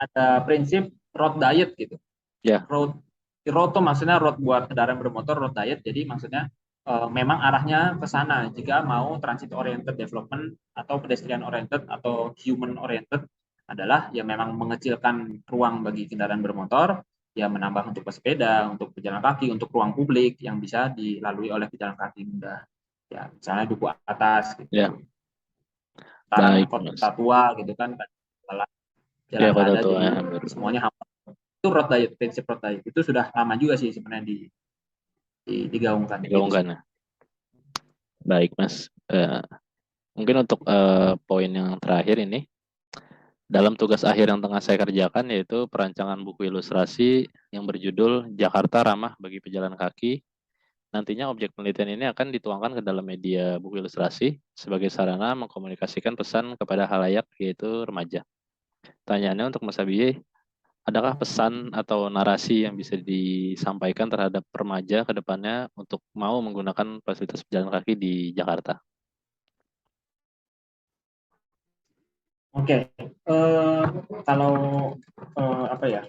Ada prinsip road diet gitu. Ya. Road tuh maksudnya road buat kendaraan bermotor, road diet. Jadi maksudnya memang arahnya ke sana jika mau transit oriented development atau pedestrian oriented atau human oriented adalah ya memang mengecilkan ruang bagi kendaraan bermotor, ya menambah untuk pesepeda, untuk pejalan kaki, untuk ruang publik yang bisa dilalui oleh pejalan kaki mudah. Ya, misalnya duku atas gitu. Ya. Baik, Kota tua gitu kan jalan kota raya, tua jadi ya, baru semuanya hafal. Itu road diet, prinsip road diet itu sudah lama juga sih sebenarnya digaungkan gitu sih. digaungkan ya. Baik Mas. Mungkin untuk poin yang terakhir ini, dalam tugas akhir yang tengah saya kerjakan yaitu perancangan buku ilustrasi yang berjudul Jakarta Ramah bagi Pejalan Kaki. Nantinya objek penelitian ini akan dituangkan ke dalam media buku ilustrasi sebagai sarana mengkomunikasikan pesan kepada halayak yaitu remaja. Tanyaannya untuk Mas Abiy, adakah pesan atau narasi yang bisa disampaikan terhadap remaja ke depannya untuk mau menggunakan fasilitas pejalan kaki di Jakarta? Oke, kalau apa ya,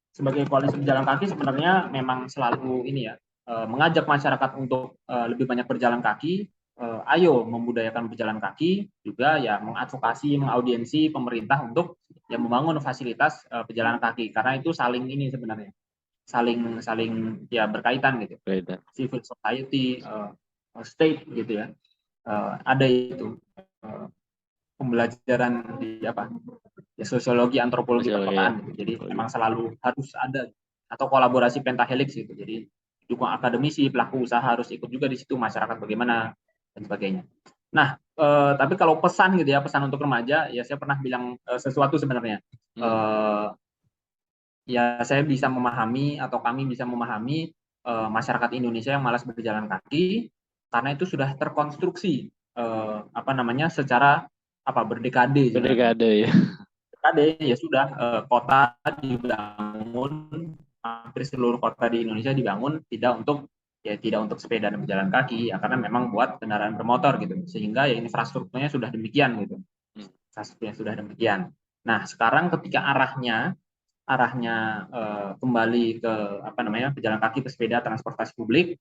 sebagai koalisi pejalan kaki sebenarnya memang selalu ini ya, mengajak masyarakat untuk lebih banyak berjalan kaki, ayo membudayakan berjalan kaki, juga ya mengadvokasi, mengaudiensi pemerintah untuk ya membangun fasilitas pejalan kaki, karena itu saling ini sebenarnya, saling saling ya berkaitan gitu, Baik, civil society, state gitu ya, ada itu pembelajaran di apa ya, sosiologi antropologi sosiologi. perkotaan gitu. Jadi memang selalu harus ada atau kolaborasi pentahelix gitu. Jadi dukung akademisi, pelaku usaha harus ikut juga di situ, masyarakat bagaimana dan sebagainya. Nah, tapi kalau pesan gitu ya, pesan untuk remaja, ya saya pernah bilang sesuatu sebenarnya. Ya saya bisa memahami atau kami bisa memahami masyarakat Indonesia yang malas berjalan kaki karena itu sudah terkonstruksi apa namanya secara apa berdekade sebenarnya. Berdekade ya. Dekade ya sudah kota dibangun, hampir seluruh kota di Indonesia dibangun tidak untuk sepeda dan berjalan kaki ya, karena memang buat kendaraan bermotor gitu, sehingga ya infrastrukturnya sudah demikian gitu, infrastrukturnya sudah demikian. Nah sekarang ketika arahnya kembali ke apa namanya pejalan kaki, pesepeda, transportasi publik,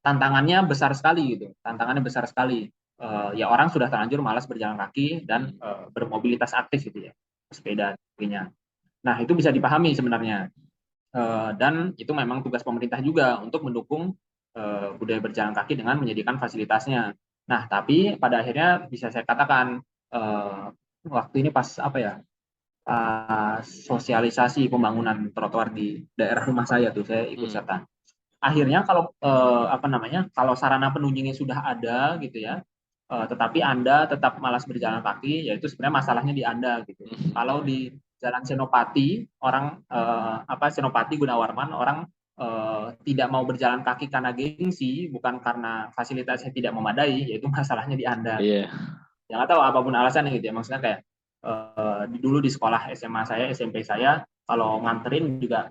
tantangannya besar sekali gitu, tantangannya besar sekali. Ya orang sudah terlanjur malas berjalan kaki dan bermobilitas aktif gitu ya, sepeda sebagainya. Nah itu bisa dipahami sebenarnya, dan itu memang tugas pemerintah juga untuk mendukung budaya berjalan kaki dengan menyediakan fasilitasnya. Nah tapi pada akhirnya bisa saya katakan waktu ini pas apa ya, sosialisasi pembangunan trotoar di daerah rumah saya tuh saya ikut serta. Akhirnya kalau apa namanya, kalau sarana penunjangnya sudah ada gitu ya, tetapi Anda tetap malas berjalan kaki, ya itu sebenarnya masalahnya di Anda gitu. Kalau di Jalan Senopati, orang apa Senopati Gunawarman, orang tidak mau berjalan kaki karena gengsi, bukan karena fasilitasnya tidak memadai, yaitu masalahnya di Anda. Iya. Ya nggak tahu apapun alasannya gitu ya, maksudnya kayak dulu di sekolah SMA saya, SMP saya, kalau nganterin juga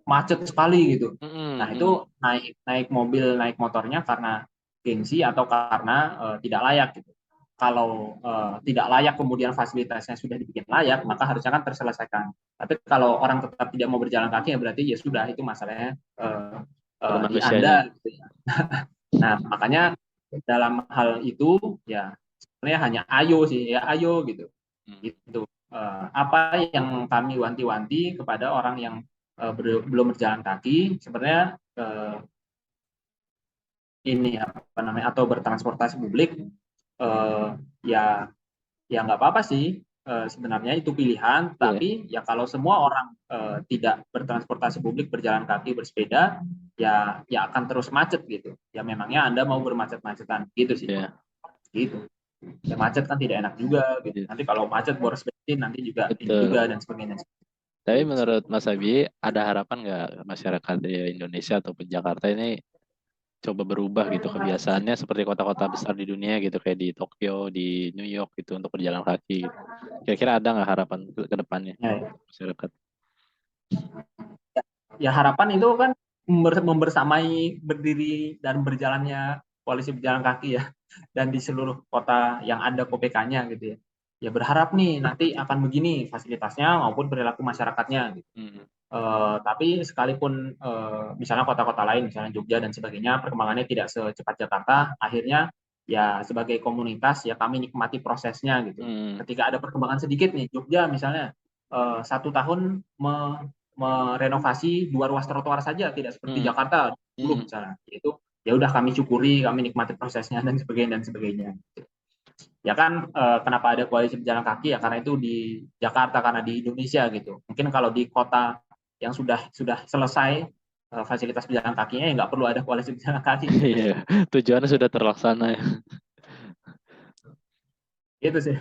macet sekali gitu. Nah itu naik naik mobil, naik motornya karena gengsi atau karena tidak layak gitu. Kalau tidak layak kemudian fasilitasnya sudah dibikin layak, maka harusnya kan terselesaikan. Tapi kalau orang tetap tidak mau berjalan kaki, ya berarti ya sudah, itu masalahnya Pada di manusianya. Anda gitu ya. Nah makanya dalam hal itu ya sebenarnya hanya ayo sih ya, ayo gitu. Gitu. Apa yang kami wanti-wanti kepada orang yang belum berjalan kaki sebenarnya, ini apa namanya, atau bertransportasi publik, ya ya nggak apa-apa sih, sebenarnya itu pilihan, Iya. tapi ya kalau semua orang tidak bertransportasi publik, berjalan kaki, bersepeda, ya ya akan terus macet gitu. Ya memangnya Anda mau bermacet-macetan gitu sih. Iya. Gitu. Ya macet kan tidak enak juga gitu. Iya. Nanti kalau macet boros bensin, nanti juga ini Betul. juga dan sebagainya. Tapi Gitu sih. menurut Mas Abi, ada harapan nggak masyarakat di Indonesia ataupun Jakarta ini coba berubah gitu kebiasaannya seperti kota-kota besar di dunia gitu, kayak di Tokyo, di New York gitu, untuk berjalan kaki gitu. Kira-kira ada nggak harapan ke depannya Ya, ya. masyarakat? Ya harapan itu kan membersamai berdiri dan berjalannya koalisi pejalan kaki ya, dan di seluruh kota yang ada KPK-nya gitu ya. Ya berharap nih nanti akan begini fasilitasnya maupun perilaku masyarakatnya gitu. Tapi sekalipun misalnya kota-kota lain, misalnya Jogja dan sebagainya, perkembangannya tidak secepat Jakarta, akhirnya ya sebagai komunitas ya kami nikmati prosesnya gitu. Ketika ada perkembangan sedikit nih, Jogja misalnya 1 tahun merenovasi 2 ruas trotoar saja, tidak seperti Jakarta 10 misalnya. Itu ya udah kami syukuri, kami nikmati prosesnya dan sebagainya dan sebagainya. Ya kan kenapa ada koalisi pejalan kaki ya karena itu di Jakarta, karena di Indonesia gitu. Mungkin kalau di kota yang sudah selesai fasilitas pejalan kakinya ya nggak perlu ada koalisi pejalan kaki gitu. Iya, tujuannya sudah terlaksana ya. Itu sih.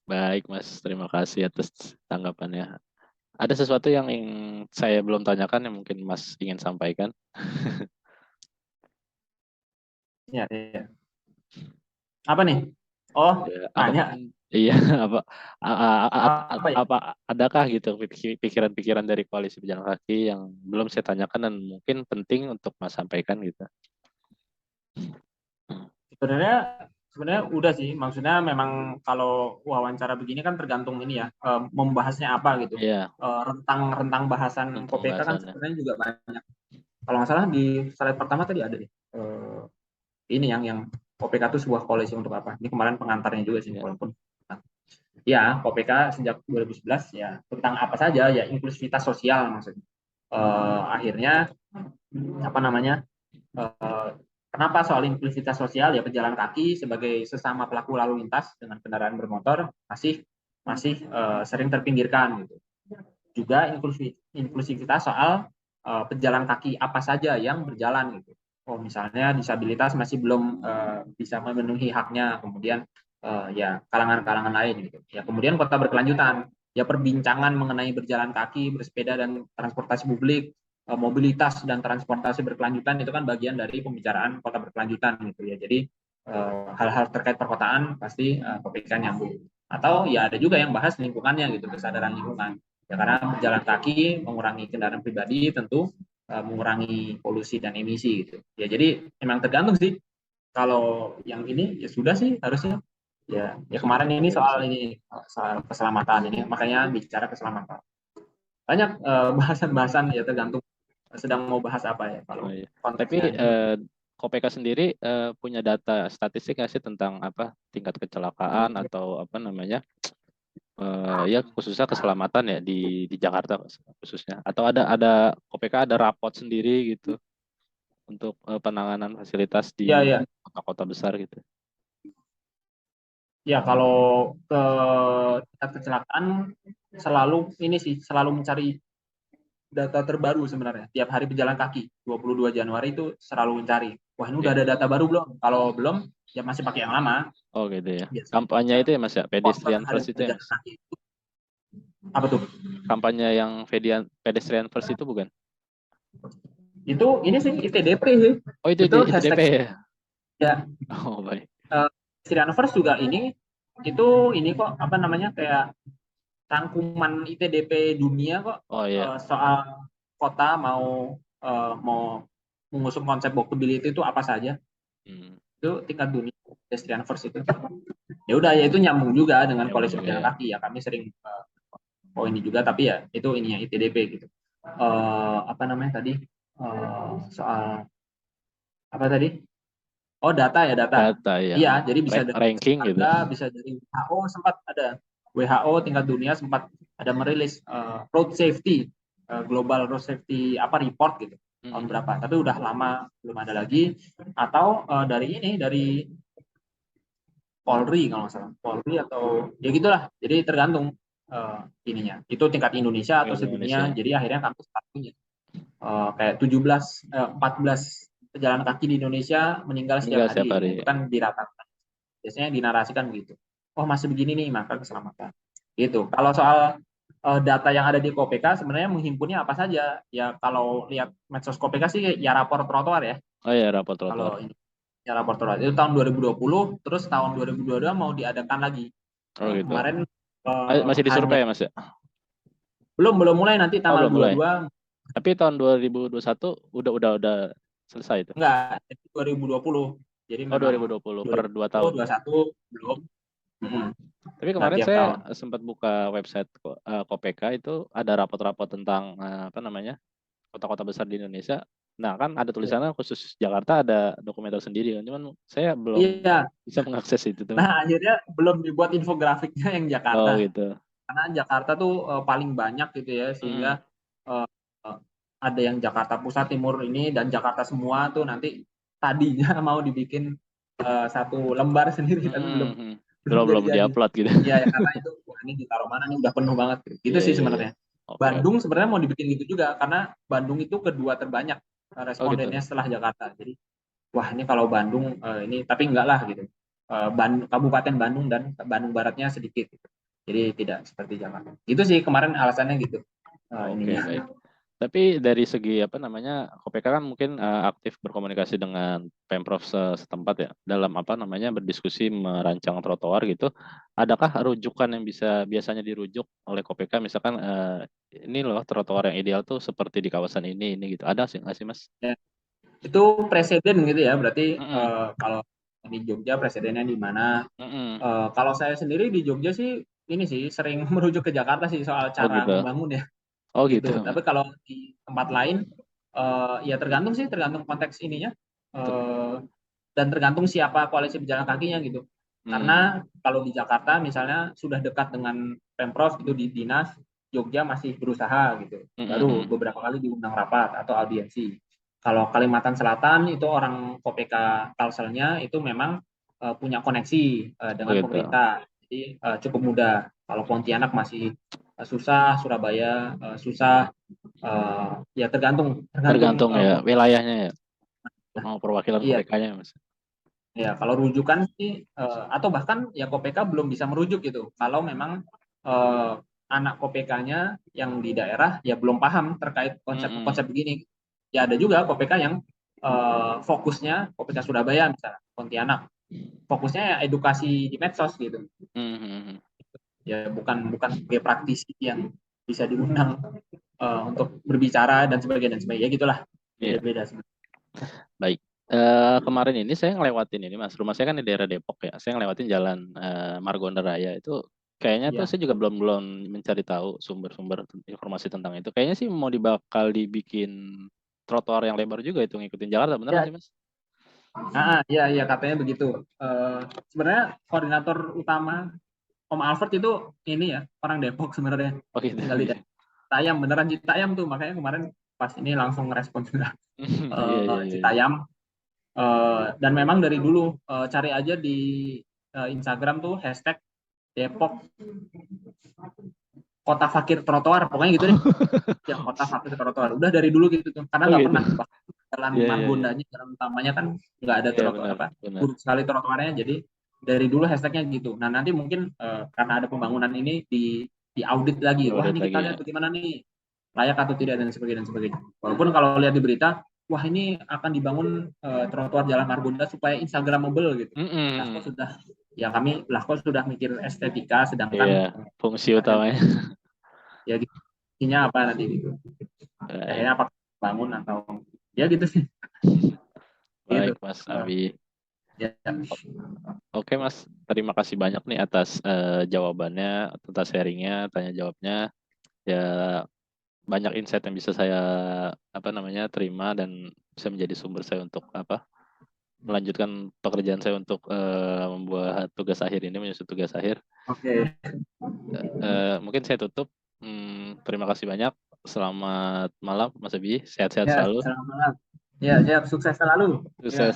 Baik Mas, terima kasih atas tanggapannya. Ada sesuatu yang saya belum tanyakan yang mungkin Mas ingin sampaikan? Ya, ya. Apa nih? Oh, Ya, nanya apapun, iya, apa, apa ya? apa, adakah gitu pikiran-pikiran dari koalisi pejalan kaki yang belum saya tanyakan dan mungkin penting untuk Mas sampaikan gitu? Sebenarnya sebenarnya udah sih. Maksudnya memang kalau wawancara begini kan tergantung ini ya, membahasnya apa gitu. Iya, Rentang bahasan tentang KPK kan bahasannya. sebenarnya juga banyak. Kalau nggak salah di slide pertama tadi ada deh. Ini yang KPK itu sebuah koalisi untuk apa? Ini kemarin pengantarnya juga sih, Iya. walaupun ya KPK sejak 2011 ya tentang apa saja ya inklusivitas sosial maksudnya. Akhirnya apa namanya? Eh, Kenapa soal inklusivitas sosial ya pejalan kaki sebagai sesama pelaku lalu lintas dengan kendaraan bermotor masih masih sering terpinggirkan gitu. Juga inklusivitas soal pejalan kaki apa saja yang berjalan gitu. Oh misalnya disabilitas masih belum bisa memenuhi haknya, kemudian ya kalangan-kalangan lain gitu. Ya kemudian kota berkelanjutan, ya perbincangan mengenai berjalan kaki, bersepeda dan transportasi publik, mobilitas dan transportasi berkelanjutan itu kan bagian dari pembicaraan kota berkelanjutan gitu ya. Jadi hal-hal terkait perkotaan pasti KPK nyambung. Atau ya ada juga yang bahas lingkungannya gitu, kesadaran lingkungan. Ya karena berjalan kaki mengurangi kendaraan pribadi tentu mengurangi polusi dan emisi gitu. Ya jadi memang tergantung sih. Kalau yang ini ya sudah sih harusnya. Ya Sudah kemarin ini terpenuhi soal sih. ini soal keselamatan ini makanya bicara keselamatan. Banyak bahasan-bahasan ya tergantung sedang mau bahas apa ya Oh kalau iya. Tapi konteksnya ini. KPK sendiri punya data statistik nggak sih tentang apa tingkat kecelakaan atau apa namanya ya khususnya keselamatan ya di Jakarta khususnya atau ada KPK ada rapot sendiri gitu untuk penanganan fasilitas Ya di ya. kota-kota besar gitu. Ya kalau ke tingkat kecelakaan selalu ini sih selalu mencari data terbaru sebenarnya. Tiap hari pejalan kaki 22 Januari itu selalu mencari. Wah, ini udah Iya. ada data baru belum? Kalau belum, ya masih pakai yang lama. Oh gitu ya. Biasanya Kampanye itu ya Mas ya, korban pedestrian hari first itu ya pejalan Mas. kaki. Apa tuh? Kampanye yang pedestrian first itu bukan? Itu ini sih ITDP sih. Oh itu Itu ITDP hashtag ya. ya Oh baik. Syrianverse juga itu ini kok apa namanya kayak rangkuman ITDP dunia kok Oh iya. soal kota mau mengusung konsep walkability itu apa saja. Hmm, Itu tingkat dunia pedestrian first itu. Ya udah ya itu nyambung juga dengan nyambung koalisi juga pejalan ya. kaki ya kami sering ini juga tapi ya itu ininya ITDP gitu. Apa namanya tadi soal apa tadi, oh data ya data. Data ya. Iya jadi bisa dari Ranking gitu. harga, bisa dari WHO, sempat ada WHO tingkat dunia sempat ada merilis road safety, global road safety apa report gitu tahun Hmm. berapa tapi udah lama belum ada lagi. Atau dari Polri kalau nggak salah, Polri atau ya gitulah. Jadi tergantung ininya. Itu tingkat Indonesia atau Tingkat sedunia. Indonesia. Jadi akhirnya kami punya kayak 14 pejalan kaki di Indonesia meninggal setiap Meninggal setiap hari. Nah, hari. itu kan diratakan. Biasanya dinarasikan begitu. Oh masih begini nih maka keselamatan. Gitu. Kalau soal data yang ada di KPK sebenarnya menghimpunnya apa saja? Ya kalau lihat medsos KPK sih ya rapor trotoar ya. Oh ya, rapor trotoar. Kalau ini ya rapor trotoar itu tahun 2020, terus tahun 2022 mau diadakan lagi. Oh gitu. Kemarin Masih hanya disurvei ya Mas ya? belum mulai nanti Oh tanggal belum mulai. 22. Tapi tahun 2021 udah selesai itu. Enggak, jadi 2020. Jadi Oh memang 2020 per 2 2020, tahun. 21 belum. Tapi Nah, kemarin tiap saya tahun. sempat buka website KPK itu ada rapot-rapot tentang apa namanya kota-kota besar di Indonesia. Nah kan ada tulisannya khusus Jakarta ada dokumenter sendiri kan. Cuman saya belum Iya. bisa mengakses itu tuh. Nah, akhirnya belum dibuat infografiknya yang Oh Jakarta. gitu. Karena Jakarta tuh paling banyak gitu ya, Mm-mm. sehingga eh, eh, ada yang Jakarta Pusat, Timur ini dan Jakarta semua tuh nanti tadinya mau dibikin satu lembar sendiri tapi belum Mm-mm. belum jadi. diupload gitu. Iya, ya, karena itu wah ini ditaruh mana nih udah penuh banget. Gitu Iya sih iya iya. sebenarnya. Oke oke. Bandung sebenarnya mau dibikin gitu juga karena Bandung itu kedua terbanyak Oh gitu. respondennya setelah Jakarta. Jadi wah ini kalau Bandung ini tapi enggak lah gitu. Kabupaten Bandung dan Bandung Baratnya sedikit. Gitu. Jadi tidak seperti Jakarta. Itu sih kemarin alasannya gitu. Oke Ininya. baik. Tapi dari segi apa namanya, KPK kan mungkin aktif berkomunikasi dengan Pemprov setempat ya, dalam apa namanya berdiskusi merancang trotoar gitu. Adakah rujukan yang bisa biasanya dirujuk oleh KPK, misalkan ini loh trotoar yang ideal tuh seperti di kawasan ini gitu. Ada sih nggak sih Mas? Ya, itu presiden gitu ya. Berarti Mm-mm. kalau di Jogja presidennya di mana? Mm-mm. Kalau saya sendiri di Jogja sih ini sih sering merujuk ke Jakarta sih soal Oh cara gitu. membangun ya Oh gitu. gitu. Tapi kalau di tempat lain ya tergantung sih tergantung konteks ininya eh, dan tergantung siapa koalisi pejalan kakinya gitu. Hmm. Karena kalau di Jakarta misalnya sudah dekat dengan Pemprov itu di dinas, Jogja masih berusaha gitu. Baru Mm-mm. beberapa kali diundang rapat atau audiensi. Kalau Kalimantan Selatan itu orang KPK Kalselnya itu memang punya koneksi Oh dengan gitu. pemerintah. Jadi cukup mudah. Kalau Pontianak masih susah, Surabaya susah, ya tergantung tergantung Tergantung ya wilayahnya ya. Oh, perwakilan iya. KPK-nya Mas. Ya, kalau rujukan sih atau bahkan ya KPK belum bisa merujuk gitu. Kalau memang eh, anak KPK-nya yang di daerah ya belum paham terkait Mm-mm. konsep-konsep begini. Ya ada juga KPK yang fokusnya KPK Surabaya misalnya, Pontianak, fokusnya ya edukasi di medsos gitu. Mm-mm. Ya bukan bukan sebagai praktisi yang bisa diundang untuk berbicara dan sebagainya. Ya gitulah. Iya. Beda-beda sebenarnya. Baik. Kemarin ini saya ngelewatin ini Mas, rumah saya kan di daerah Depok ya. Saya ngelewatin jalan Margonda Raya itu kayaknya tuh Iya. saya juga belum belum mencari tahu sumber-sumber informasi tentang itu. Kayaknya sih mau bakal dibikin trotoar yang lebar juga itu ngikutin Jakarta, bener nggak Ya, sih Mas? iya, iya katanya begitu. Sebenarnya koordinator utama Om Alfred itu ini ya orang Depok sebenarnya Oh gitu. tinggal di Citayam beneran Citayam tuh makanya kemarin pas ini langsung respon juga Iya iya iya. Iya. Citayam dan memang dari dulu cari aja di Instagram tuh hashtag Depok kota fakir trotoar pokoknya gitu deh ya kota fakir trotoar udah dari dulu gitu tuh karena Oh nggak gitu. pernah bahkan jalan Iya iya iya. Margondanya jalan utamanya kan nggak ada Iya trotoar benar apa benar. buruk sekali trotoarnya jadi dari dulu hashtagnya gitu nah nanti mungkin karena ada pembangunan ini di audit lagi Ya wah udah ini kita lagi ya. lihat bagaimana nih layak atau tidak dan sebagainya walaupun kalau lihat di berita wah ini akan dibangun trotoar jalan Margonda supaya instagramable gitu lah kok Mm-mm. sudah ya kami lah kok sudah mikir estetika Iya, sedangkan fungsi akan utamanya. ya intinya apa nanti gitu Baik, akhirnya apa bangun atau ya gitu sih gitu baik Mas Abi. ya Oke Mas, terima kasih banyak nih atas jawabannya, atas sharingnya, tanya jawabnya. Ya banyak insight yang bisa saya apa namanya terima dan bisa menjadi sumber saya untuk apa melanjutkan pekerjaan saya untuk membuat tugas akhir ini menyusun tugas akhir. oke Mungkin saya tutup. Terima kasih banyak. Selamat malam Mas Abi, sehat-sehat ya selalu. selamat malam ya siap sukses selalu ya Sukses.